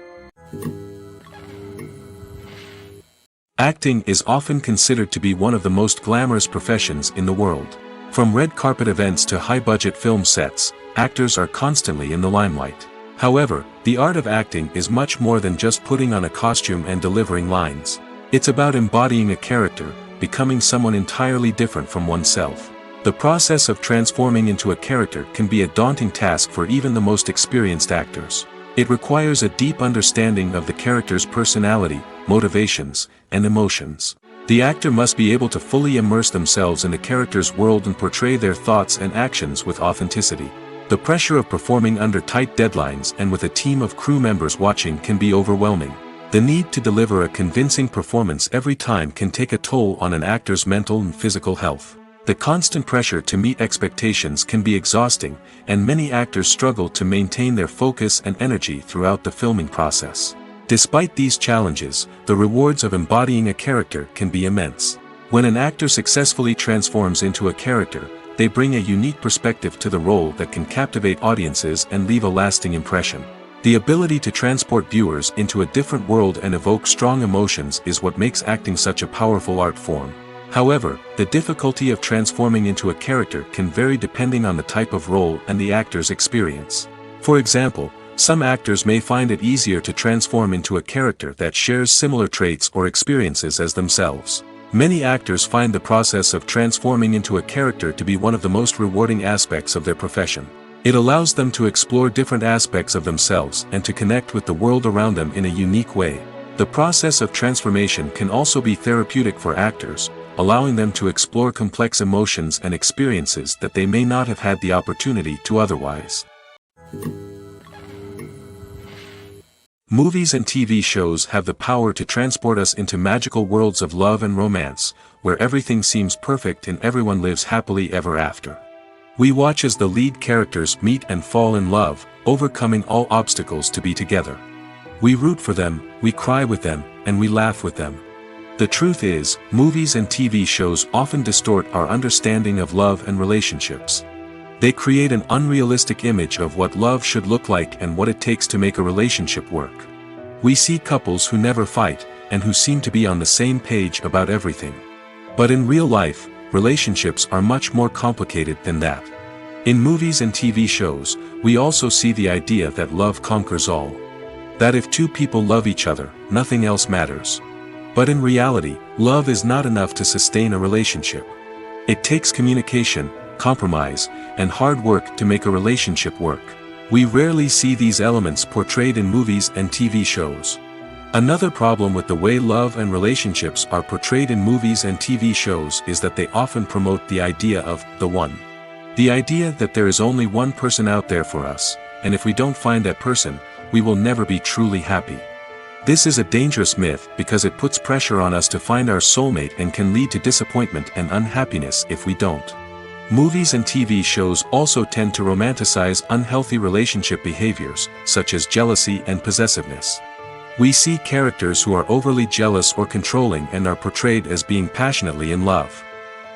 Acting is often considered to be one of the most glamorous professions in the world. From red carpet events to high-budget film sets, actors are constantly in the limelight. However, the art of acting is much more than just putting on a costume and delivering lines. It's about embodying a character, becoming someone entirely different from oneself. The process of transforming into a character can be a daunting task for even the most experienced actors. It requires a deep understanding of the character's personality, motivations, and emotions. The actor must be able to fully immerse themselves in the character's world and portray their thoughts and actions with authenticity. The pressure of performing under tight deadlines and with a team of crew members watching can be overwhelming. The need to deliver a convincing performance every time can take a toll on an actor's mental and physical health. The constant pressure to meet expectations can be exhausting, and many actors struggle to maintain their focus and energy throughout the filming process. Despite these challenges, the rewards of embodying a character can be immense. When an actor successfully transforms into a character, they bring a unique perspective to the role that can captivate audiences and leave a lasting impression. The ability to transport viewers into a different world and evoke strong emotions is what makes acting such a powerful art form. However, the difficulty of transforming into a character can vary depending on the type of role and the actor's experience. For example, some actors may find it easier to transform into a character that shares similar traits or experiences as themselves. Many actors find the process of transforming into a character to be one of the most rewarding aspects of their profession. It allows them to explore different aspects of themselves and to connect with the world around them in a unique way. The process of transformation can also be therapeutic for actors, allowing them to explore complex emotions and experiences that they may not have had the opportunity to otherwise. Movies and TV shows have the power to transport us into magical worlds of love and romance, where everything seems perfect and everyone lives happily ever after. We watch as the lead characters meet and fall in love, overcoming all obstacles to be together. We root for them, we cry with them, and we laugh with them. The truth is, movies and TV shows often distort our understanding of love and relationships. They create an unrealistic image of what love should look like and what it takes to make a relationship work. We see couples who never fight, and who seem to be on the same page about everything. But in real life, relationships are much more complicated than that. In movies and TV shows, we also see the idea that love conquers all. That if two people love each other, nothing else matters. But in reality, love is not enough to sustain a relationship. It takes communication, compromise, and hard work to make a relationship work. We rarely see these elements portrayed in movies and TV shows. Another problem with the way love and relationships are portrayed in movies and TV shows is that they often promote the idea of the one. The idea that there is only one person out there for us, and if we don't find that person, we will never be truly happy. This is a dangerous myth because it puts pressure on us to find our soulmate and can lead to disappointment and unhappiness if we don't. Movies and TV shows also tend to romanticize unhealthy relationship behaviors, such as jealousy and possessiveness. We see characters who are overly jealous or controlling and are portrayed as being passionately in love.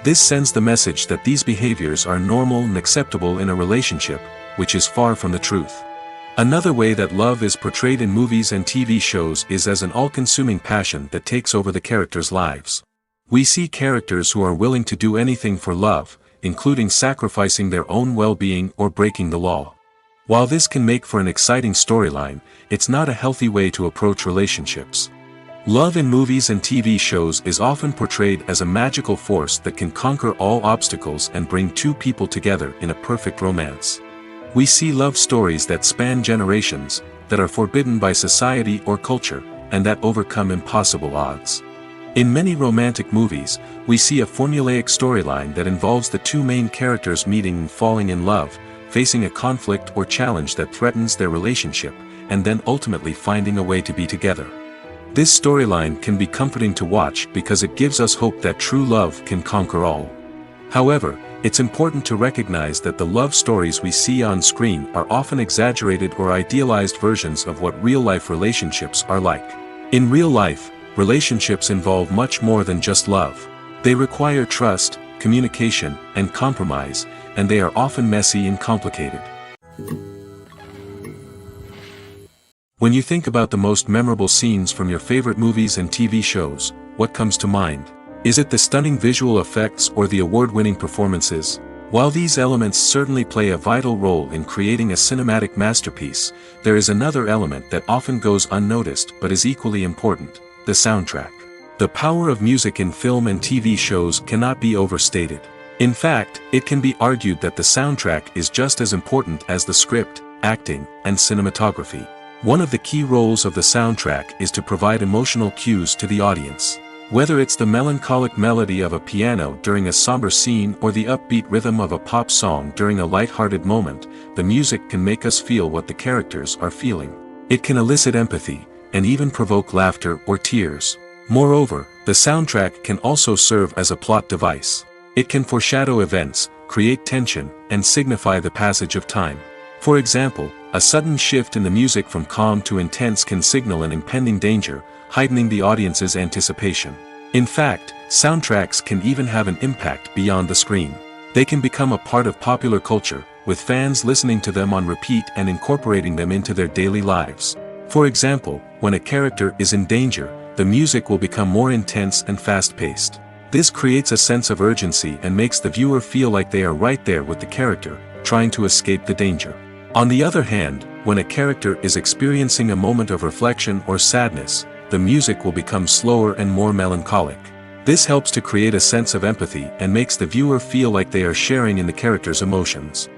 This sends the message that these behaviors are normal and acceptable in a relationship, which is far from the truth. Another way that love is portrayed in movies and TV shows is as an all-consuming passion that takes over the characters' lives. We see characters who are willing to do anything for love, including sacrificing their own well-being or breaking the law. While this can make for an exciting storyline, it's not a healthy way to approach relationships. Love in movies and TV shows is often portrayed as a magical force that can conquer all obstacles and bring two people together in a perfect romance. We see love stories that span generations, that are forbidden by society or culture, and that overcome impossible odds. In many romantic movies, we see a formulaic storyline that involves the two main characters meeting and falling in love, facing a conflict or challenge that threatens their relationship, and then ultimately finding a way to be together. This storyline can be comforting to watch because it gives us hope that true love can conquer all. However, it's important to recognize that the love stories we see on screen are often exaggerated or idealized versions of what real-life relationships are like. In real life, relationships involve much more than just love. They require trust, communication, and compromise, and they are often messy and complicated. When you think about the most memorable scenes from your favorite movies and TV shows, what comes to mind? Is it the stunning visual effects or the award-winning performances? While these elements certainly play a vital role in creating a cinematic masterpiece, there is another element that often goes unnoticed but is equally important: the soundtrack. The power of music in film and TV shows cannot be overstated. In fact, it can be argued that the soundtrack is just as important as the script, acting, and cinematography. One of the key roles of the soundtrack is to provide emotional cues to the audience. Whether it's the melancholic melody of a piano during a somber scene or the upbeat rhythm of a pop song during a light-hearted moment, the music can make us feel what the characters are feeling. It can elicit empathy, and even provoke laughter or tears. Moreover, the soundtrack can also serve as a plot device. It can foreshadow events, create tension, and signify the passage of time. For example, a sudden shift in the music from calm to intense can signal an impending danger, heightening the audience's anticipation. In fact, soundtracks can even have an impact beyond the screen. They can become a part of popular culture, with fans listening to them on repeat and incorporating them into their daily lives. For example, when a character is in danger, the music will become more intense and fast-paced. This creates a sense of urgency and makes the viewer feel like they are right there with the character, trying to escape the danger. On the other hand, when a character is experiencing a moment of reflection or sadness, the music will become slower and more melancholic. This helps to create a sense of empathy and makes the viewer feel like they are sharing in the character's emotions.